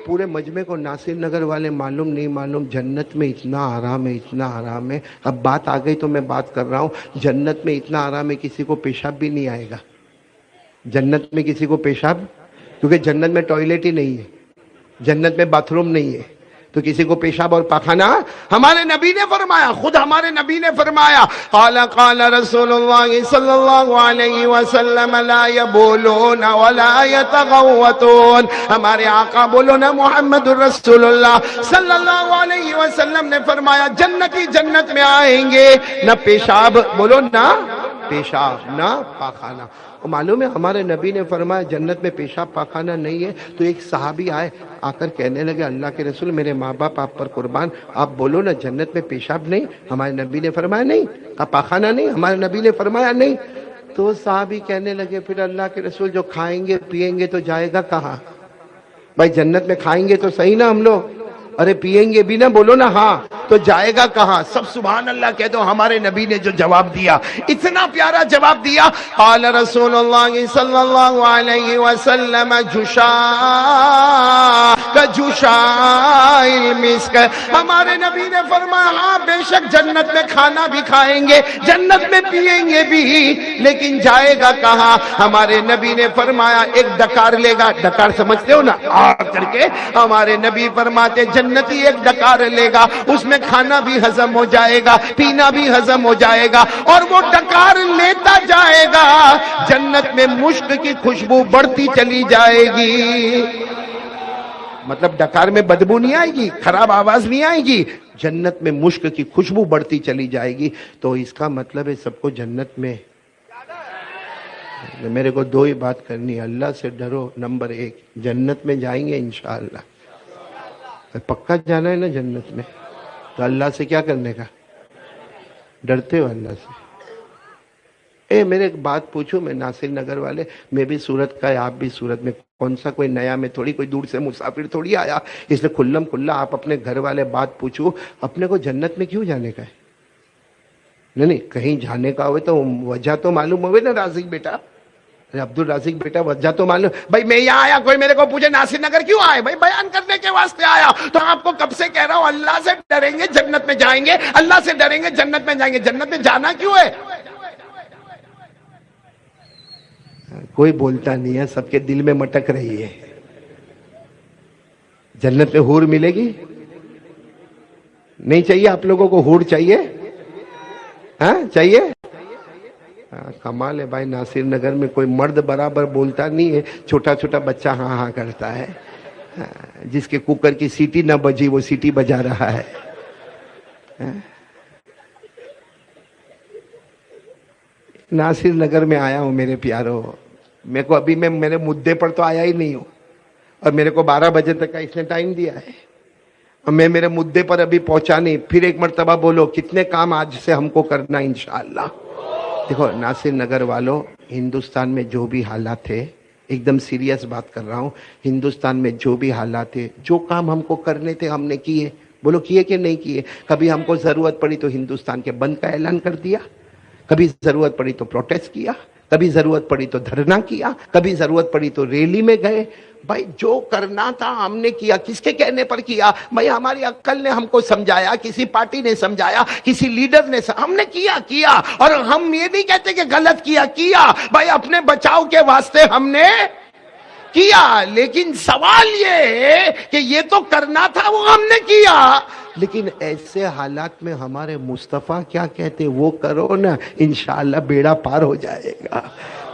S1: پورے مجمع کو ناصر نگر والے معلوم نہیں معلوم, جنت میں اتنا آرام ہے. اب بات آ گئی تو میں بات کر رہا ہوں. جنت میں اتنا آرام ہے, کسی کو پیشاب بھی نہیں آئے گا. جنت میں کسی کو پیشاب, کیونکہ جنت میں ٹوائلٹ ہی نہیں ہے, جنت میں باتھ روم نہیں ہے, تو کسی کو پیشاب اور پاخانہ. ہمارے نبی نے فرمایا, خود ہمارے نبی نے فرمایا, قال رسول اللہ صلی اللہ علیہ وسلم لا یبولون ولا یتغوطون. ہمارے آقا بولو نا محمد الرسول اللہ صلی اللہ علیہ وسلم نے فرمایا, جنتی جنت میں آئیں گے, نہ پیشاب, بولو نہ پیشاب نہ پاخانہ. معلوم ہے ہمارے نبی نے فرمایا جنت میں پیشاب پاخانہ نہیں ہے. تو ایک صحابی آئے, آ کر کہنے لگے اللہ کے رسول, میرے ماں باپ آپ پر قربان, آپ بولو نا جنت میں پیشاب نہیں. ہمارے نبی نے فرمایا نہیں. پاخانہ نہیں, ہمارے نبی نے فرمایا نہیں. تو صحابی کہنے لگے پھر اللہ کے رسول جو کھائیں گے پیئیں گے تو جائے گا کہاں؟ بھائی جنت میں کھائیں گے تو صحیح نا ہم لوگ, ارے پیئیں گے بھی نا, بولو نا ہاں, تو جائے گا کہاں؟ سب سبحان اللہ کہہ دو. ہمارے نبی نے جو جواب دیا, اتنا پیارا جواب دیا, قال رسول اللہ صلی اللہ علیہ وسلم جشاء المسک. ہمارے نبی نے فرمایا ہاں بے شک جنت میں کھانا بھی کھائیں گے, جنت میں پیئیں گے بھی, لیکن جائے گا کہاں؟ ہمارے نبی نے فرمایا ایک ڈکار لے گا. ڈکار سمجھتے ہو نا, آ کر کے ہمارے نبی فرماتے جنتی ایک ڈکار لے گا, اس میں کھانا بھی ہضم ہو جائے گا, پینا بھی ہضم ہو جائے گا, اور وہ ڈکار لیتا جائے گا, جنت میں مشک کی خوشبو بڑھتی چلی جائے گی. مطلب ڈکار میں بدبو نہیں آئے گی, خراب آواز نہیں آئے گی, جنت میں مشک کی خوشبو بڑھتی چلی جائے گی. تو اس کا مطلب ہے سب کو جنت میں. میرے کو دو ہی بات کرنی ہے, اللہ سے ڈرو, نمبر 1 جنت میں جائیں گے انشاءاللہ, پکا جانا ہے نا جنت میں, تو اللہ سے کیا کرنے کا, ڈرتے ہو اللہ سے. میرے ایک بات پوچھو, میں ناصر نگر والے, میں بھی سورت کا ہے, آپ بھی سورت میں, کون سا کوئی نیا میں تھوڑی, کوئی دور سے مسافر تھوڑی آیا, اس لیے کھلم کھلا آپ اپنے گھر والے بات پوچھو, اپنے کو جنت میں کیوں جانے کا ہے؟ نہیں کہیں جانے کا ہوئے تو وجہ تو معلوم ہوئے نا رازق بیٹا, عبد الرازق بیٹا, وجہ تو معلوم. بھائی میں یہاں آیا, کوئی میرے کو پوچھے ناصر نگر کیوں آئے, بھائی بیان کرنے کے واسطے آیا. تو آپ کو کب سے کہہ رہا ہوں اللہ سے ڈریں گے جنت میں جائیں گے, اللہ سے ڈریں گے جنت میں جائیں گے. جنت میں جانا کیوں ہے؟ کوئی بولتا نہیں ہے, سب کے دل میں مٹک رہی ہے. جنت میں حور ملے گی؟ نہیں چاہیے آپ لوگوں کو حور چاہیے؟ ہاں چاہیے. کمال ہے بھائی, ناصر نگر میں کوئی مرد برابر بولتا نہیں ہے, چھوٹا چھوٹا بچہ ہاں ہاں کرتا ہے. جس کے کوکر کی سیٹی نہ بجی وہ سیٹی بجا رہا ہے. ناصر نگر میں آیا ہوں میرے پیاروں, میرے کو ابھی میں میرے مدعے پر تو آیا ہی نہیں ہوں, اور میرے کو 12 بجے تک کا اس نے ٹائم دیا ہے, اور میں میرے مدعے پر ابھی پہنچا نہیں. پھر ایک مرتبہ بولو کتنے کام آج سے ہم کو کرنا انشاءاللہ. دیکھو ناصر نگر والوں, ہندوستان میں جو بھی حالات تھے, ایک دم سیریس بات کر رہا ہوں, ہندوستان میں جو بھی حالات تھے, جو کام ہم کو کرنے تھے ہم نے کیے. بولو کیے کہ نہیں کیے؟ کبھی ہم کو ضرورت پڑی تو ہندوستان کے بند کا اعلان کر دیا، کبھی ضرورت پڑی تو پروٹیسٹ کیا، کبھی ضرورت پڑی تو دھرنا کیا، کبھی ضرورت پڑی تو ریلی میں گئے۔ بھائی جو کرنا تھا ہم نے کیا۔ کس کے کہنے پر کیا؟ بھائی ہماری عقل نے ہم کو سمجھایا، کسی پارٹی نے سمجھایا، کسی لیڈر نے ہم نے کیا۔ اور ہم یہ نہیں کہتے کہ غلط کیا۔ بھائی اپنے بچاؤ کے واسطے ہم نے کیا، لیکن سوال یہ ہے کہ یہ تو کرنا تھا، وہ ہم نے کیا، لیکن ایسے حالات میں ہمارے مصطفیٰ کیا کہتے؟ وہ کرو نا، انشاءاللہ بیڑا پار ہو جائے گا۔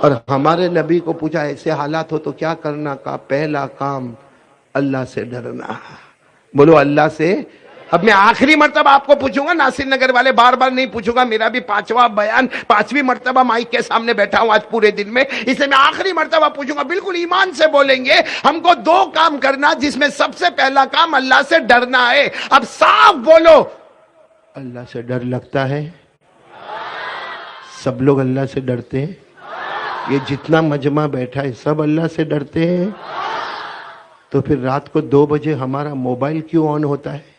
S1: اور ہمارے نبی کو پوچھا ایسے حالات ہو تو کیا کرنا؟ کہا پہلا کام اللہ سے ڈرنا۔ بولو اللہ سے۔ اب میں آخری مرتبہ آپ کو پوچھوں گا، ناصر نگر والے بار بار نہیں پوچھوں گا، میرا بھی 5واں بیان، 5ویں مرتبہ مائک کے سامنے بیٹھا ہوں آج پورے دن میں، اس لیے میں آخری مرتبہ پوچھوں گا، بالکل ایمان سے بولیں گے۔ ہم کو 2 کام کرنا، جس میں سب سے پہلا کام اللہ سے ڈرنا ہے۔ اب صاف بولو، اللہ سے ڈر لگتا ہے؟ سب لوگ اللہ سے ڈرتے ہیں؟ یہ جتنا مجمع بیٹھا ہے سب اللہ سے ڈرتے ہیں؟ تو پھر رات کو 2 بجے ہمارا موبائل کیوں آن ہوتا ہے؟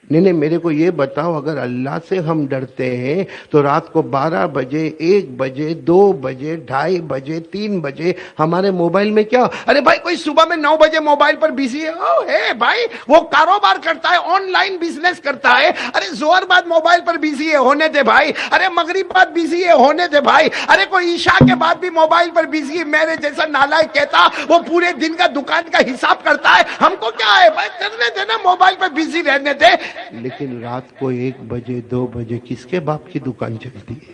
S1: نہیں میرے کو یہ بتاؤ، اگر اللہ سے ہم ڈرتے ہیں تو رات کو 12 بجے 1 بجے 2 بجے 2:30 بجے 3 بجے ہمارے موبائل میں کیا؟ ارے بھائی کوئی صبح میں 9 بجے موبائل پر بیزی ہے بھائی، وہ کاروبار کرتا ہے، آن لائن بزنس کرتا ہے۔ ارے زہر بعد موبائل پر بیزی ہے، ہونے دے بھائی۔ ارے مغرب بعد بیزی ہے، ہونے دے بھائی۔ ارے کوئی عشاء کے بعد بھی موبائل پر بیزی ہے، میرے جیسا نالائق کہتا وہ پورے دن کا دکان کا حساب کرتا ہے، ہم کو کیا ہے بھائی، کرنے دینا، موبائل پر بیزی رہنے دے۔ لیکن رات کو 1 بجے 2 بجے کس کے باپ کی دکان چلتی ہے؟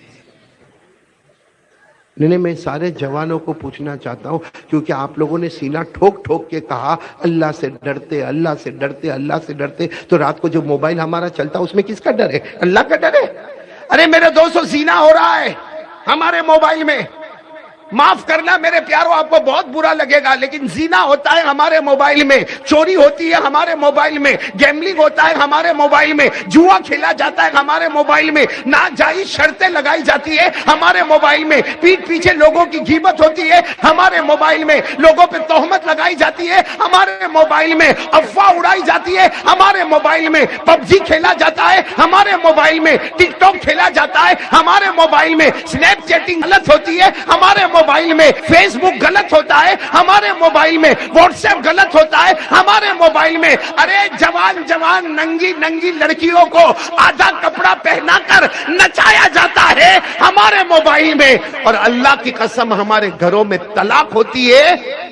S1: نہیں میں سارے جوانوں کو پوچھنا چاہتا ہوں، کیونکہ آپ لوگوں نے سینہ ٹھوک ٹھوک کے کہا اللہ سے ڈرتے، اللہ سے ڈرتے، اللہ سے ڈرتے، تو رات کو جو موبائل ہمارا چلتا اس میں کس کا ڈر ہے؟ اللہ کا ڈر ہے؟ ارے میرے دوستو زنا ہو رہا ہے ہمارے موبائل میں، معاف کرنا میرے پیاروں، آپ کو بہت برا لگے گا، لیکن زنا ہوتا ہے ہمارے موبائل میں، چوری ہوتی ہے ہمارے موبائل میں، گیملنگ ہوتا ہے ہمارے موبائل میں، جوا کھیلا جاتا ہے ہمارے موبائل میں، ناجائز شرطیں لگائی جاتی ہے ہمارے موبائل میں، پیٹھ پیچھے لوگوں کی غیبت ہوتی ہے ہمارے موبائل میں، لوگوں پہ تہمت لگائی جاتی ہے ہمارے موبائل میں، افواہ اڑائی جاتی ہے ہمارے موبائل میں، PUBG کھیلا جاتا ہے ہمارے موبائل میں، ٹک ٹاک کھیلا جاتا ہے ہمارے موبائل میں، سنیپ چیٹنگ غلط ہوتی ہے ہمارے موبائل میں، فیس بک غلط ہوتا ہے ہمارے موبائل میں، واٹس ایپ غلط ہوتا ہے ہمارے موبائل میں۔ ارے جوان ننگی لڑکیوں کو آدھا کپڑا پہنا کر نچایا جاتا ہے ہمارے موبائل میں، اور اللہ کی قسم ہمارے گھروں میں طلاق ہوتی ہے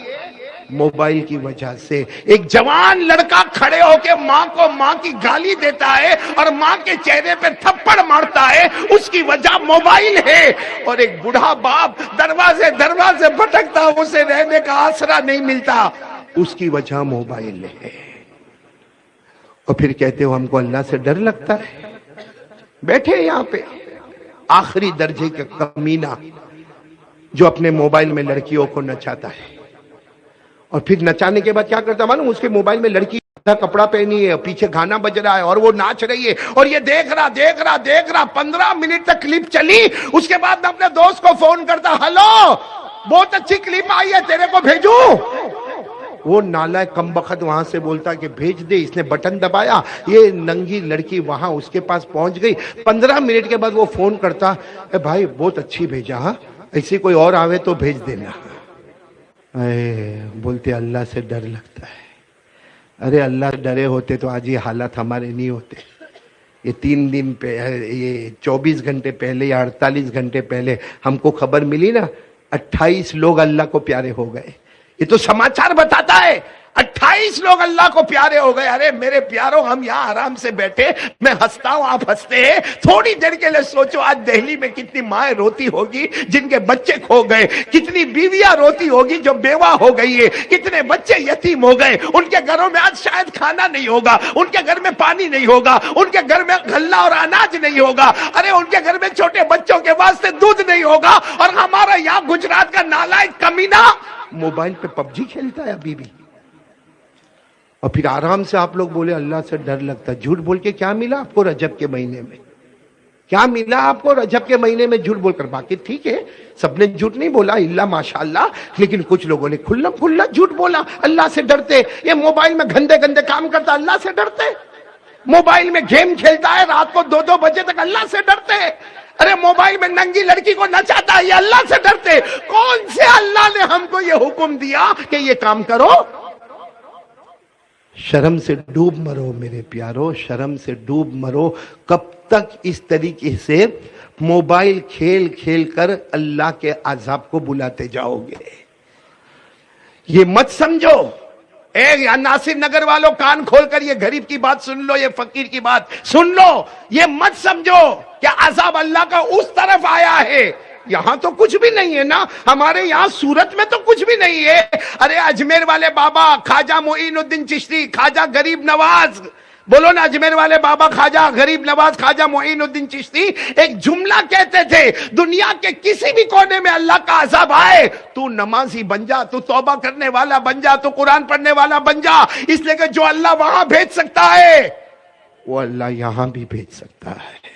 S1: موبائل کی وجہ سے۔ ایک جوان لڑکا کھڑے ہو کے ماں کی گالی دیتا ہے اور ماں کے چہرے پہ تھپڑ مارتا ہے، اس کی وجہ موبائل ہے۔ اور ایک بوڑھا باپ دروازے بھٹکتا، اسے رہنے کا آسرا نہیں ملتا، اس کی وجہ موبائل ہے۔ اور پھر کہتے ہو ہم کو اللہ سے ڈر لگتا ہے۔ بیٹھے یہاں پہ آخری درجے کا کمینہ جو اپنے موبائل میں لڑکیوں کو نچاتا ہے، اور پھر نچانے کے بعد کیا کرتا معلوم؟ اس کے موبائل میں لڑکی کپڑا پہنی ہے، پیچھے گانا بج رہا ہے اور وہ ناچ رہی ہے، اور یہ دیکھ رہا 15 منٹ تک کلپ چلی۔ اس کے بعد میں اپنے دوست کو فون کرتا، ہلو بہت اچھی کلپ آئی ہے، تیرے کو بھیجوں؟ وہ نالائق کمبخت وہاں سے بولتا کہ بھیج دے، اس نے بٹن دبایا، یہ ننگی لڑکی وہاں اس کے پاس پہنچ گئی۔ 15 منٹ کے بعد وہ فون کرتا، اے بھائی بہت اچھی بھیجا، ہاں ایسی کوئی اور آوے تو بھیج دینا۔ بولتے اللہ سے ڈر لگتا ہے۔ ارے اللہ سے ڈرے ہوتے تو آج یہ حالات ہمارے نہیں ہوتے۔ یہ 3 دن پہ، یہ 24 گھنٹے پہلے یا 48 گھنٹے پہلے ہم کو خبر ملی نا، 28 لوگ اللہ کو پیارے ہو گئے۔ یہ تو سماچار بتاتا ہے 28 لوگ اللہ کو پیارے ہو گئے۔ ارے میرے پیاروں، ہم یہاں آرام سے بیٹھے، میں ہنستا ہوں آپ ہنستے ہیں، تھوڑی دیر کے لیے سوچو آج دہلی میں کتنی مائیں روتی ہوگی جن کے بچے کھو گئے، کتنی بیویاں روتی ہوگی جو بیوہ ہو گئی ہے، کتنے بچے یتیم ہو گئے، ان کے گھروں میں آج شاید کھانا نہیں ہوگا، ان کے گھر میں پانی نہیں ہوگا، ان کے گھر میں غلہ اور اناج نہیں ہوگا، ارے ان کے گھر میں چھوٹے بچوں کے واسطے دودھ نہیں ہوگا، اور ہمارا یہاں گجرات کا نالائق کمینہ موبائل پہ PUBG کھیلتا ہے ابھی بھی۔ اور پھر آرام سے آپ لوگ بولے اللہ سے ڈر لگتا ہے۔ جھوٹ بول کے کیا ملا آپ کو رجب کے مہینے میں؟ کیا ملا آپ کو رجب کے مہینے میں جھوٹ بول کر؟ باقی ٹھیک ہے، سب نے جھوٹ نہیں بولا الا ماشاءاللہ، لیکن کچھ لوگوں نے کھلا کھلا جھوٹ بولا۔ اللہ سے ڈرتے، یہ موبائل میں گندے کام کرتا، اللہ سے ڈرتے۔ موبائل میں گیم کھیلتا ہے رات کو 2-2 بجے تک، اللہ سے ڈرتے ہیں؟ ارے موبائل میں ننگی لڑکی کو نچاتا ہے، یہ اللہ سے ڈرتے؟ کون سے اللہ نے ہم کو یہ حکم دیا کہ یہ کام کرو؟ شرم سے ڈوب مرو میرے پیارو، شرم سے ڈوب مرو۔ کب تک اس طریقے سے موبائل کھیل کھیل کر اللہ کے عذاب کو بلاتے جاؤ گے؟ یہ مت سمجھو۔ اے ناصر نگر والوں، کان کھول کر یہ غریب کی بات سن لو، یہ فقیر کی بات سن لو۔ یہ مت سمجھو کہ عذاب اللہ کا اس طرف آیا ہے۔ یہاں تو کچھ بھی نہیں ہے نا، ہمارے یہاں سورت میں تو کچھ بھی نہیں ہے۔ ارے اجمیر والے بابا خواجہ معین الدین چشتی، خواجہ غریب نواز، بولو نا، اجمیر والے بابا خواجہ غریب نواز، خواجہ معین الدین چشتی ایک جملہ کہتے تھے، دنیا کے کسی بھی کونے میں اللہ کا عذاب آئے تو نمازی بن جا، تو توبہ کرنے والا بن جا، تو قرآن پڑھنے والا بن جا، اس لیے کہ جو اللہ وہاں بھیج سکتا ہے وہ اللہ یہاں بھی بھیج سکتا ہے۔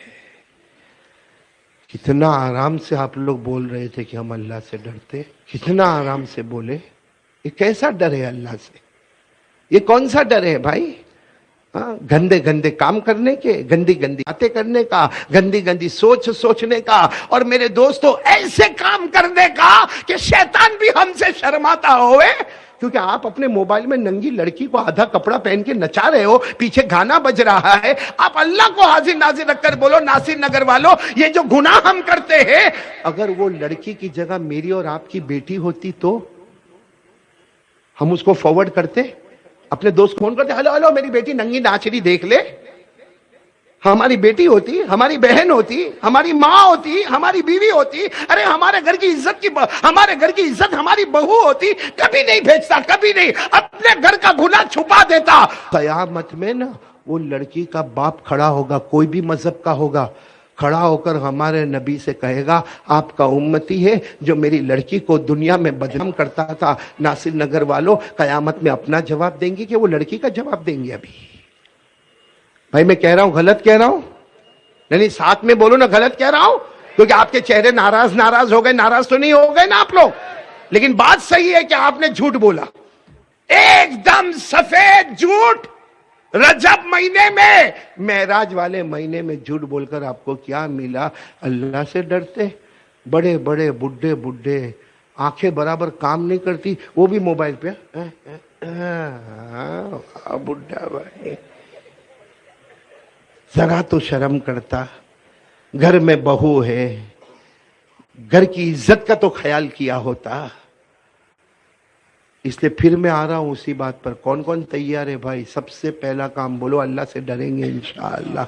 S1: کتنا آرام سے آپ لوگ بول رہے تھے کہ ہم اللہ سے ڈرتے، کتنا آرام سے بولے۔ یہ کیسا ڈر ہے اللہ سے؟ یہ کون سا ڈر ہے بھائی؟ گندے گندے کام کرنے کے، گندی گندی باتیں کرنے کا، گندی گندی سوچنے کا، اور میرے دوستو ایسے کام کرنے کا کہ شیطان بھی ہم سے شرماتا ہوئے، کیونکہ آپ اپنے موبائل میں ننگی لڑکی کو آدھا کپڑا پہن کے نچا رہے ہو، پیچھے گانا بج رہا ہے، آپ اللہ کو حاضر ناظر رکھ کر بولو، ناصر نگر والوں، یہ جو گناہ ہم کرتے ہیں، اگر وہ لڑکی کی جگہ میری اور آپ کی بیٹی ہوتی تو ہم اس کو فارورڈ کرتے، اپنے دوست فون کرتے، ہلو ہلو میری بیٹی ننگی ناچ رہی دیکھ لے۔ ہماری بیٹی ہوتی، ہماری بہن ہوتی، ہماری ماں ہوتی، ہماری بیوی ہوتی، ارے ہمارے گھر کی عزت ہماری بہو ہوتی، کبھی نہیں بھیجتا، کبھی نہیں، اپنے گھر کا گناہ چھپا دیتا۔ قیامت میں نا وہ لڑکی کا باپ کھڑا ہوگا، کوئی بھی مذہب کا ہوگا، کھڑا ہو کر ہمارے نبی سے کہے گا، آپ کا امتی ہے جو میری لڑکی کو دنیا میں بدنام کرتا تھا۔ ناصر نگر والوں قیامت میں اپنا جواب دیں گے کہ وہ لڑکی کا جواب دیں گے؟ ابھی بھائی میں کہہ رہا ہوں غلط کہہ رہا ہوں؟ نہیں ساتھ میں بولو نا، غلط کہہ رہا ہوں؟ کیونکہ آپ کے چہرے ناراض ہو گئے، ناراض تو نہیں ہو گئے نا آپ لوگ، لیکن بات صحیح ہے کہ آپ نے جھوٹ بولا، ایک دم سفید جھوٹ۔ رجب مہینے میں، معراج والے مہینے میں جھوٹ بول کر آپ کو کیا ملا؟ اللہ سے ڈرتے؟ بڑے بڑے بڈھے آنکھیں برابر کام نہیں کرتی، وہ بھی موبائل پہ بڈھا بھائی، ذرا تو شرم کرتا، گھر میں بہو ہے، گھر کی عزت کا تو خیال کیا ہوتا۔ اس لیے پھر میں آ رہا ہوں اسی بات پر، کون کون تیار ہے بھائی؟ سب سے پہلا کام بولو، اللہ سے ڈریں گے انشاءاللہ۔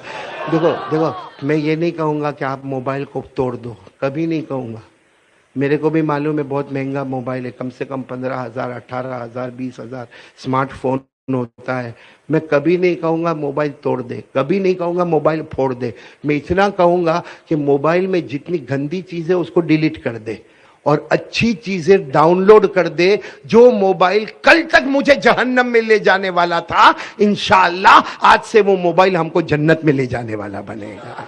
S1: دیکھو میں یہ نہیں کہوں گا کہ آپ موبائل کو توڑ دو، کبھی نہیں کہوں گا۔ میرے کو بھی معلوم ہے بہت مہنگا موبائل ہے، کم سے کم 15,000 18,000 20,000 اسمارٹ فون ہوتا ہے۔ میں کبھی نہیں کہوں گا موبائل توڑ دے، کبھی نہیں کہوں گا موبائل پھوڑ دے۔ میں اتنا کہوں گا کہ موبائل میں جتنی گندی چیزیں اس کو ڈیلیٹ کر دے اور اچھی چیزیں ڈاؤن لوڈ کر دے۔ جو موبائل کل تک مجھے جہنم میں لے جانے والا تھا، انشاءاللہ آج سے وہ موبائل ہم کو جنت میں لے جانے والا بنے گا۔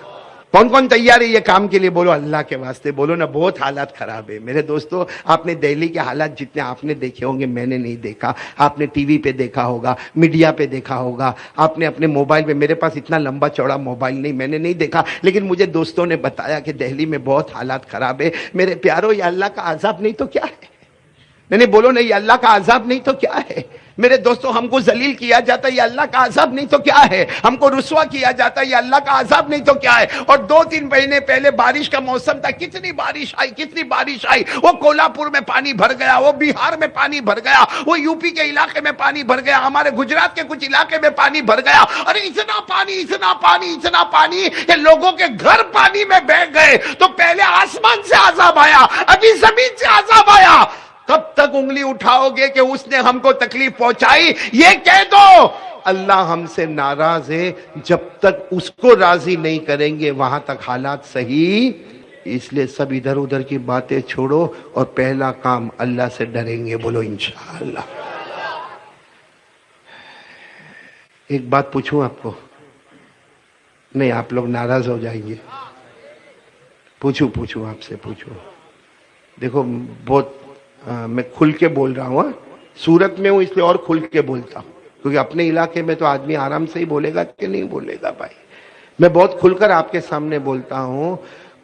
S1: کون کون تیار ہے یہ کام کے لیے؟ بولو اللہ کے واسطے، بولو نا۔ بہت حالات خراب ہے میرے دوستو، آپ نے دہلی کے حالات جتنے آپ نے دیکھے ہوں گے میں نے نہیں دیکھا۔ آپ نے ٹی وی پہ دیکھا ہوگا، میڈیا پہ دیکھا ہوگا، آپ نے اپنے موبائل پہ، میرے پاس اتنا لمبا چوڑا موبائل نہیں، میں نے نہیں دیکھا، لیکن مجھے دوستوں نے بتایا کہ دہلی میں بہت حالات خراب ہے۔ میرے پیارو، یہ اللہ کا عذاب نہیں تو کیا ہے؟ نہیں بولو نہیں، یہ اللہ کا عذاب نہیں تو کیا ہے؟ میرے دوستو، ہم کو ذلیل کیا جاتا ہے، یہ اللہ کا عذاب نہیں تو کیا ہے؟ ہم کو رسوا کیا جاتا ہے، یہ اللہ کا عذاب نہیں تو کیا ہے؟ اور 2-3 مہینے پہلے بارش کا موسم تھا، کتنی بارش آئی، وہ کولہاپور میں پانی بھر گیا، وہ بہار میں پانی بھر گیا، وہ یو پی کے علاقے میں پانی بھر گیا، ہمارے گجرات کے کچھ علاقے میں پانی بھر گیا۔ اور اتنا پانی کہ لوگوں کے گھر پانی میں بہہ گئے۔ تو پہلے آسمان سے عذاب آیا، ابھی زمین سے عذاب آیا۔ کب تک انگلی اٹھاؤ گے کہ اس نے ہم کو تکلیف پہنچائی؟ یہ کہہ دو اللہ ہم سے ناراض ہے، جب تک اس کو راضی نہیں کریں گے وہاں تک حالات صحیح۔ اس لیے سب ادھر ادھر کی باتیں چھوڑو اور پہلا کام اللہ سے ڈریں گے، بولو انشاءاللہ۔ ایک بات پوچھوں آپ کو؟ نہیں آپ لوگ ناراض ہو جائیں گے۔ پوچھوں آپ سے پوچھوں۔ دیکھو بہت میں کھل کے بول رہا ہوں، صورت میں ہوں اس لیے اور کھل کے بولتا ہوں۔ کیونکہ اپنے علاقے میں تو آدمی آرام سے ہی بولے گا کہ نہیں بولے گا بھائی. میں بہت کھل کر آپ کے سامنے بولتا ہوں.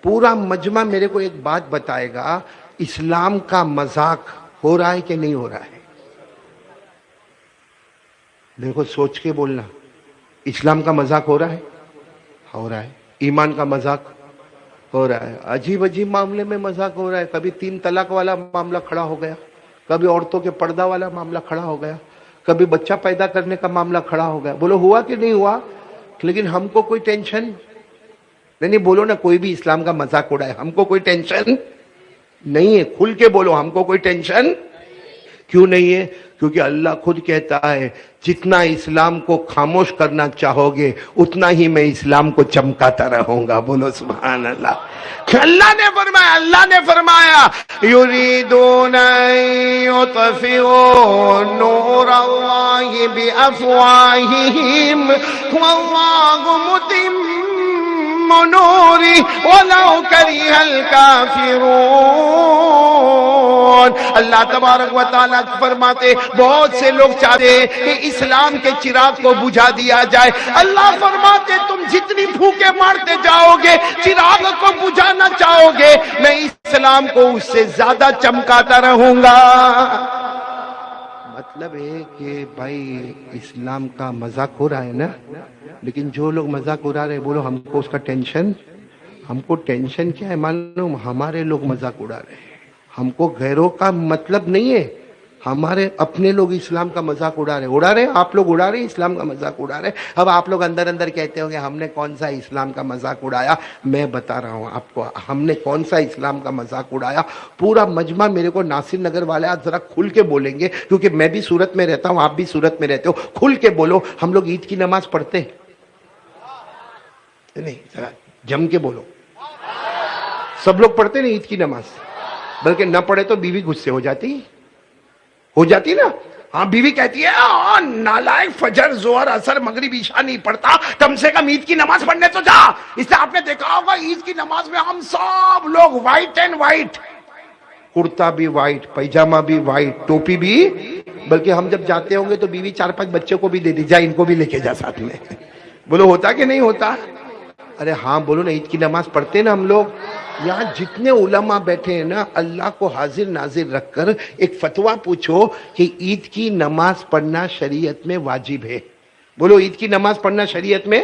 S1: پورا مجمع میرے کو ایک بات بتائے گا, اسلام کا مذاق ہو رہا ہے کہ نہیں ہو رہا ہے؟ دیکھو سوچ کے بولنا. اسلام کا مذاق ہو رہا ہے؟ ہو رہا ہے. ایمان کا مذاق ہو رہا ہے. عجیب عجیب معاملے میں مذاق ہو رہا ہے. کبھی 3 طلاق والا معاملہ کھڑا ہو گیا, کبھی عورتوں کے پردہ والا معاملہ کھڑا ہو گیا, کبھی بچہ پیدا کرنے کا معاملہ کھڑا ہو گیا. بولو ہوا کہ نہیں ہوا؟ لیکن ہم کو کوئی ٹینشن نہیں. بولو نا, کوئی بھی اسلام کا مذاق اڑائے, ہم کو کوئی ٹینشن نہیں ہے. کھل کے بولو, ہم کو کوئی ٹینشن کیوں نہیں ہے؟ کیونکہ اللہ خود کہتا ہے جتنا اسلام کو خاموش کرنا چاہو گے اتنا ہی میں اسلام کو چمکاتا رہوں گا. بولو سبحان اللہ. اللہ نے فرمایا یریدون یطفئوا نور اللہ بافواہہم واللہ متم نوری ولو کرہ الکافرون. اللہ تبارک و تعالیٰ فرماتے بہت سے لوگ چاہتے کہ اسلام کے چراغ کو بجھا دیا جائے. اللہ فرماتے تم جتنی پھونکے مارتے جاؤ گے, چراغ کو بجھانا چاہو گے, میں اسلام کو اس سے زیادہ چمکاتا رہوں گا. مطلب ہے کہ بھائی اسلام کا مذاق ہو رہا ہے نا, لیکن جو لوگ مذاق اڑا رہے ہیں بولو ہم کو اس کا ٹینشن. ہم کو ٹینشن کیا ہے معلوم؟ ہمارے لوگ مذاق اڑا رہے ہیں. ہم کو غیروں کا مطلب نہیں ہے, ہمارے اپنے لوگ اسلام کا مذاق اڑا رہے. آپ لوگ اڑا رہے, اسلام کا مذاق اڑا رہے. اب آپ لوگ اندر اندر کہتے ہوں گے ہم نے کون سا اسلام کا مذاق اڑایا. میں بتا رہا ہوں آپ کو ہم نے کون سا اسلام کا مذاق اڑایا. پورا مجمع میرے کو ناصر نگر والے آج ذرا کھل کے بولیں گے, کیونکہ میں بھی سورت میں رہتا ہوں, آپ بھی سورت میں رہتے ہو. کھل کے بولو, ہم لوگ عید کی نماز پڑھتے نہیں؟ ذرا جم کے بولو. سب لوگ پڑھتے نہیں عید کی نماز, بلکہ نہ پڑھے تو بیوی غصے ہو جاتی نا. ہاں بیوی کہتی ہے نالائق فجر ظہر عصر مغرب عشاء نہیں پڑھتا, کم سے کم عید کی نماز پڑھنے تو جا. اس سے آپ نے دیکھا ہوگا عید کی نماز میں ہم سب لوگ وائٹ اینڈ وائٹ, کرتا بھی وائٹ, پیجامہ بھی وائٹ, ٹوپی بھی. بلکہ ہم جب جاتے ہوں گے تو بیوی 4-5 بچوں کو بھی دے دی, جا ان کو بھی لے کے جا ساتھ میں. بولو ہوتا کہ نہیں ہوتا؟ ارے ہاں بولو نا, عید کی نماز پڑھتے نا ہم لوگ. یہاں جتنے علماء بیٹھے ہیں نا, اللہ کو حاضر ناظر رکھ کر ایک فتویٰ پوچھو کہ عید کی نماز پڑھنا شریعت میں واجب ہے. بولو عید کی نماز پڑھنا شریعت میں,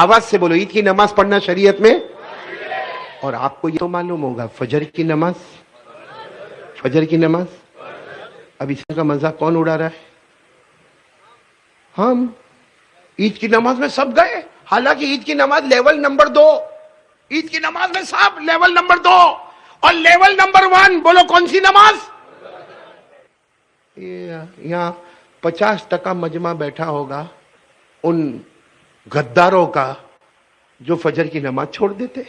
S1: آواز سے بولو عید کی نماز پڑھنا شریعت میں. اور آپ کو یہ تو معلوم ہوگا فجر کی نماز اب اس کا مزہ کون اڑا رہا ہے؟ ہم. عید کی نماز میں سب گئے, حالانکہ عید کی نماز لیول نمبر 2. عید کی نماز میں سب لیول نمبر 2 اور لیول نمبر 1 بولو کون سی نماز؟ یہاں 50% مجمع بیٹھا ہوگا ان غداروں کا جو فجر کی نماز چھوڑ دیتے.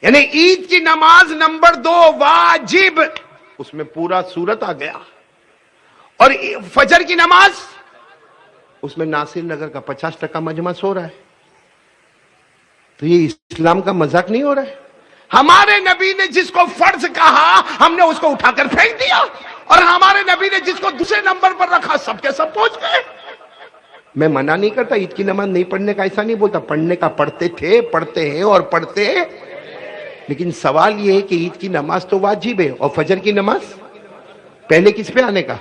S1: یعنی عید کی نماز نمبر 2 واجب, اس میں پورا سورت آ گیا. اور فجر کی نماز اس میں ناصر نگر کا 50% مجمع سو رہا ہے. تو یہ اسلام کا مذاق نہیں ہو رہا ہے؟ ہمارے نبی نے جس کو فرض کہا ہم نے اس کو اٹھا کر پھینک دیا, اور ہمارے نبی نے جس کو دوسرے نمبر پر رکھا سب کے سب پہنچ گئے. میں منع نہیں کرتا عید کی نماز نہیں پڑھنے کا, ایسا نہیں بولتا, پڑھنے کا پڑھتے تھے, پڑھتے ہیں اور پڑھتے. لیکن سوال یہ ہے کہ عید کی نماز تو واجب ہے اور فجر کی نماز پہلے کس پہ آنے کا؟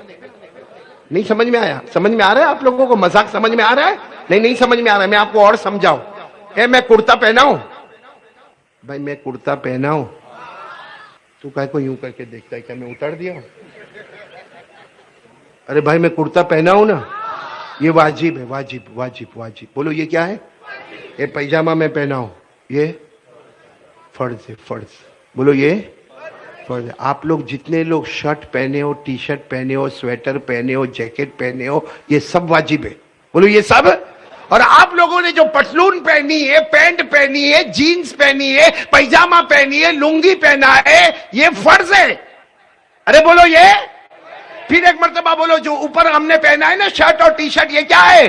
S1: نہیں سمجھ میں آیا؟ سمجھ میں آ رہا ہے آپ لوگوں کو مذاق سمجھ میں آ رہا ہے؟ نہیں سمجھ میں آ رہا ہے, میں آپ کو اور سمجھاؤں. میں کرتا پہنا ہوں بھائی, میں کرتا پہنا ہوں, تو کہے کو یوں کر کے دیکھتا ہے کیا میں اتار دیا ہوں؟ ارے بھائی میں کرتا پہنا ہوں نا, یہ واجب ہے, واجب. بولو یہ کیا ہے؟ یہ پیجامہ میں پہنا ہوں, یہ فرض ہے, فرض. بولو یہ فرض ہے. آپ لوگ جتنے لوگ شرٹ پہنے ہو, ٹی شرٹ پہنے ہو, سویٹر پہنے ہو, جیکٹ پہنے ہو, یہ سب واجب ہے. بولو یہ سب. اور آپ لوگوں نے جو پتلون پہنی ہے, پینٹ پہنی ہے, جینز پہنی ہے, پیجامہ پہنی ہے, لنگی پہنا ہے, یہ فرض ہے. ارے بولو یہ. پھر ایک مرتبہ بولو جو اوپر ہم نے پہنا ہے نا شرٹ اور ٹی شرٹ, یہ کیا ہے؟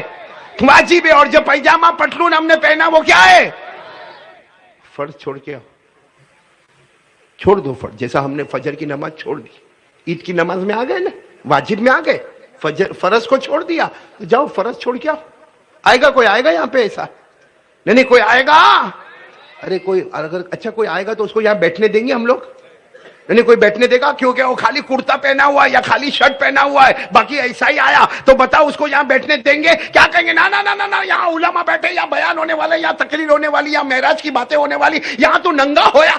S1: واجب ہے. اور جو پیجامہ پتلون ہم نے پہنا وہ کیا ہے؟ فرض. چھوڑ کے چھوڑ دو فرض. جیسا ہم نے فجر کی نماز چھوڑ دی, عید کی نماز میں آ گئے نا, واجب میں آ گئے, فرض کو چھوڑ دیا تو جاؤ فرض چھوڑ کے آؤ. آئے گا کوئی؟ آئے گا یہاں پہ ایسا؟ نہیں کوئی آئے گا. ارے کوئی اگر اچھا کوئی آئے گا تو اس کو یہاں بیٹھنے دیں گے ہم لوگ؟ نہیں کوئی بیٹھنے دے گا کیونکہ وہ خالی کرتا پہنا ہوا ہے یا خالی شرٹ پہنا ہوا ہے, باقی ایسا ہی آیا تو بتاؤ اس کو یہاں بیٹھنے دیں گے؟ کیا کہیں گے؟ نا نا نا نا, یہاں علماء بیٹھے, یا بیان ہونے والے, یا تقریر ہونے والی, یا معراج کی باتیں ہونے والی, یہاں تو ننگا ہویا,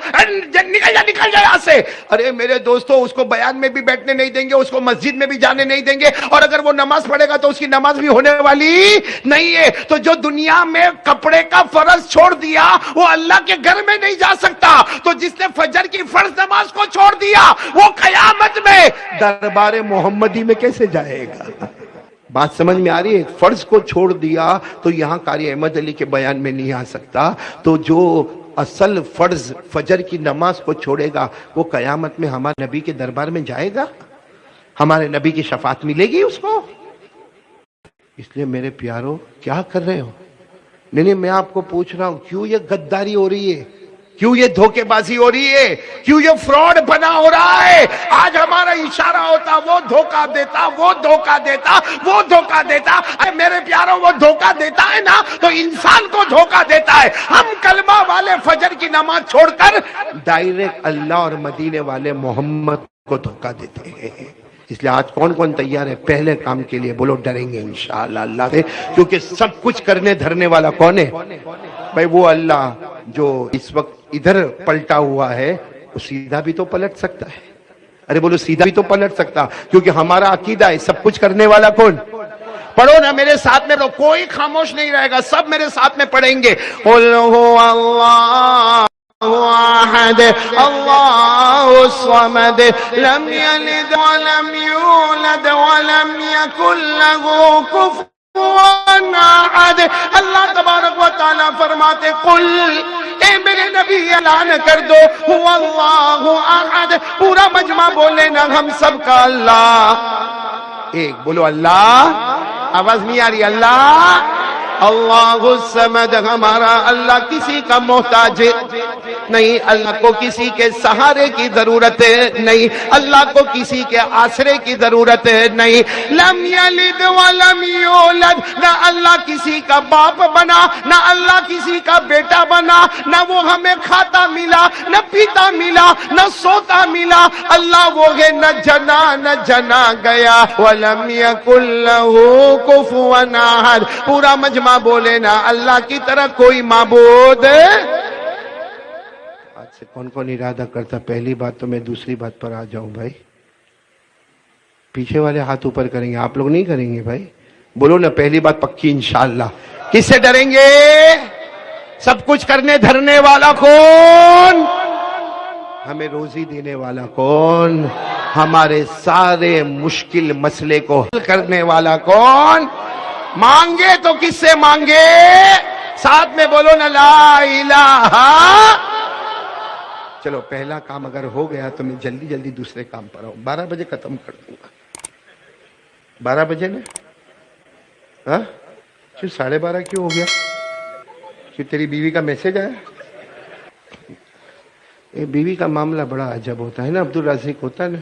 S1: نکل جا یہاں سے. ارے میرے دوستو, اس کو بیان میں بھی بیٹھنے نہیں دیں گے, اس کو مسجد میں بھی جانے نہیں دیں گے, اور اگر وہ نماز پڑھے گا تو اس کی نماز بھی ہونے والی نہیں ہے. تو جو دنیا میں کپڑے کا فرض چھوڑ دیا وہ اللہ کے گھر میں نہیں جا سکتا. تو جس نے فجر کی فرض نماز کو چھوڑ دیا وہ قیامت میں دربار محمدی میں کیسے جائے گا؟ بات سمجھ میں آ رہی ہے؟ فرض کو چھوڑ دیا تو یہاں قاری احمد علی کے بیان میں نہیں آ سکتا. تو جو اصل فرض فجر کی نماز کو چھوڑے گا وہ قیامت میں ہمارے نبی کے دربار میں جائے گا, ہمارے نبی کی شفاعت ملے گی اس کو. اس لیے میرے پیارو کیا کر رہے ہو؟ نہیں میں آپ کو پوچھ رہا ہوں, کیوں یہ غداری ہو رہی ہے؟ کیوں یہ دھوکے بازی ہو رہی ہے؟ کیوں یہ فراڈ بنا ہو رہا ہے؟ آج ہمارا اشارہ ہوتا وہ دھوکہ دیتا, وہ دھوکہ دیتا, وہ دھوکہ دیتا. اے میرے پیاروں, وہ دھوکہ دیتا ہے نا تو انسان کو دھوکہ دیتا ہے. ہم کلمہ والے فجر کی نماز چھوڑ کر ڈائریکٹ اللہ اور مدینے والے محمد کو دھوکہ دیتے ہیں. اس لیے آج کون کون تیار ہے پہلے کام کے لیے؟ بولو ڈریں گے انشاءاللہ اللہ سے, کیونکہ سب کچھ کرنے دھرنے والا کون ہے بھائی؟ وہ اللہ جو اس وقت ادھر پلٹا ہوا ہے وہ سیدھا بھی تو پلٹ سکتا ہے. ارے بولو سیدھا بھی تو پلٹ سکتا, کیونکہ ہمارا عقیدہ ہے سب کچھ کرنے والا کون. پڑھو نا میرے ساتھ میں, کوئی خاموش نہیں رہے گا, سب میرے ساتھ میں پڑھیں گے. قل هو اللہ احد اللہ الصمد لم یلد ولم یولد ولم یکن له کفوا احد. اللہ تبارک و تعالیٰ فرماتے قل, اے میرے نبی اعلان کر دو, هو اللہ احد. پورا مجمع بولے نا ہم سب کا اللہ ایک. بولو اللہ. آواز نہیں آ رہی؟ اللہ. اللہ الصمد, ہمارا اللہ کسی کا محتاج نہیں, اللہ کو کسی کے سہارے کی ضرورت نہیں, اللہ کو کسی کے آسرے کی ضرورت نہیں. لم یلد ولم یولد, نہ اللہ کسی کا باپ بنا, نہ اللہ کسی کا بیٹا بنا, نہ وہ ہمیں کھاتا ملا, نہ پیتا ملا, نہ سوتا ملا. اللہ وہ ہے نہ جنا نہ جنا گیا. ولم یکن لہ کفوا احد. پورا مجمع بولے نا اللہ کی طرح کوئی معبود. آج سے کون کون ارادہ کرتا پہلی بات تو میں دوسری بات پر آ جاؤں بھائی؟ پیچھے والے ہاتھ اوپر کریں گے, آپ لوگ نہیں کریں گے بھائی؟ بولو نا پہلی بات پکی انشاءاللہ. کس سے ڈریں گے؟ سب کچھ کرنے دھرنے والا کون؟ ہمیں روزی دینے والا کون؟ ہمارے سارے مشکل مسئلے کو حل کرنے والا کون؟ مانگے تو کس سے مانگے؟ ساتھ میں بولو نا لا الہ. چلو پہلا کام اگر ہو گیا تو میں جلدی جلدی دوسرے کام پر آؤں. 12 بجے ختم کر دوں گا. 12 بجے نا؟ ہاں کیوں 12:30 کیوں ہو گیا؟ کیوں تیری بیوی کا میسج آیا؟ بیوی کا معاملہ بڑا عجب ہوتا ہے نا, عبد الرازق ہوتا ہے نا,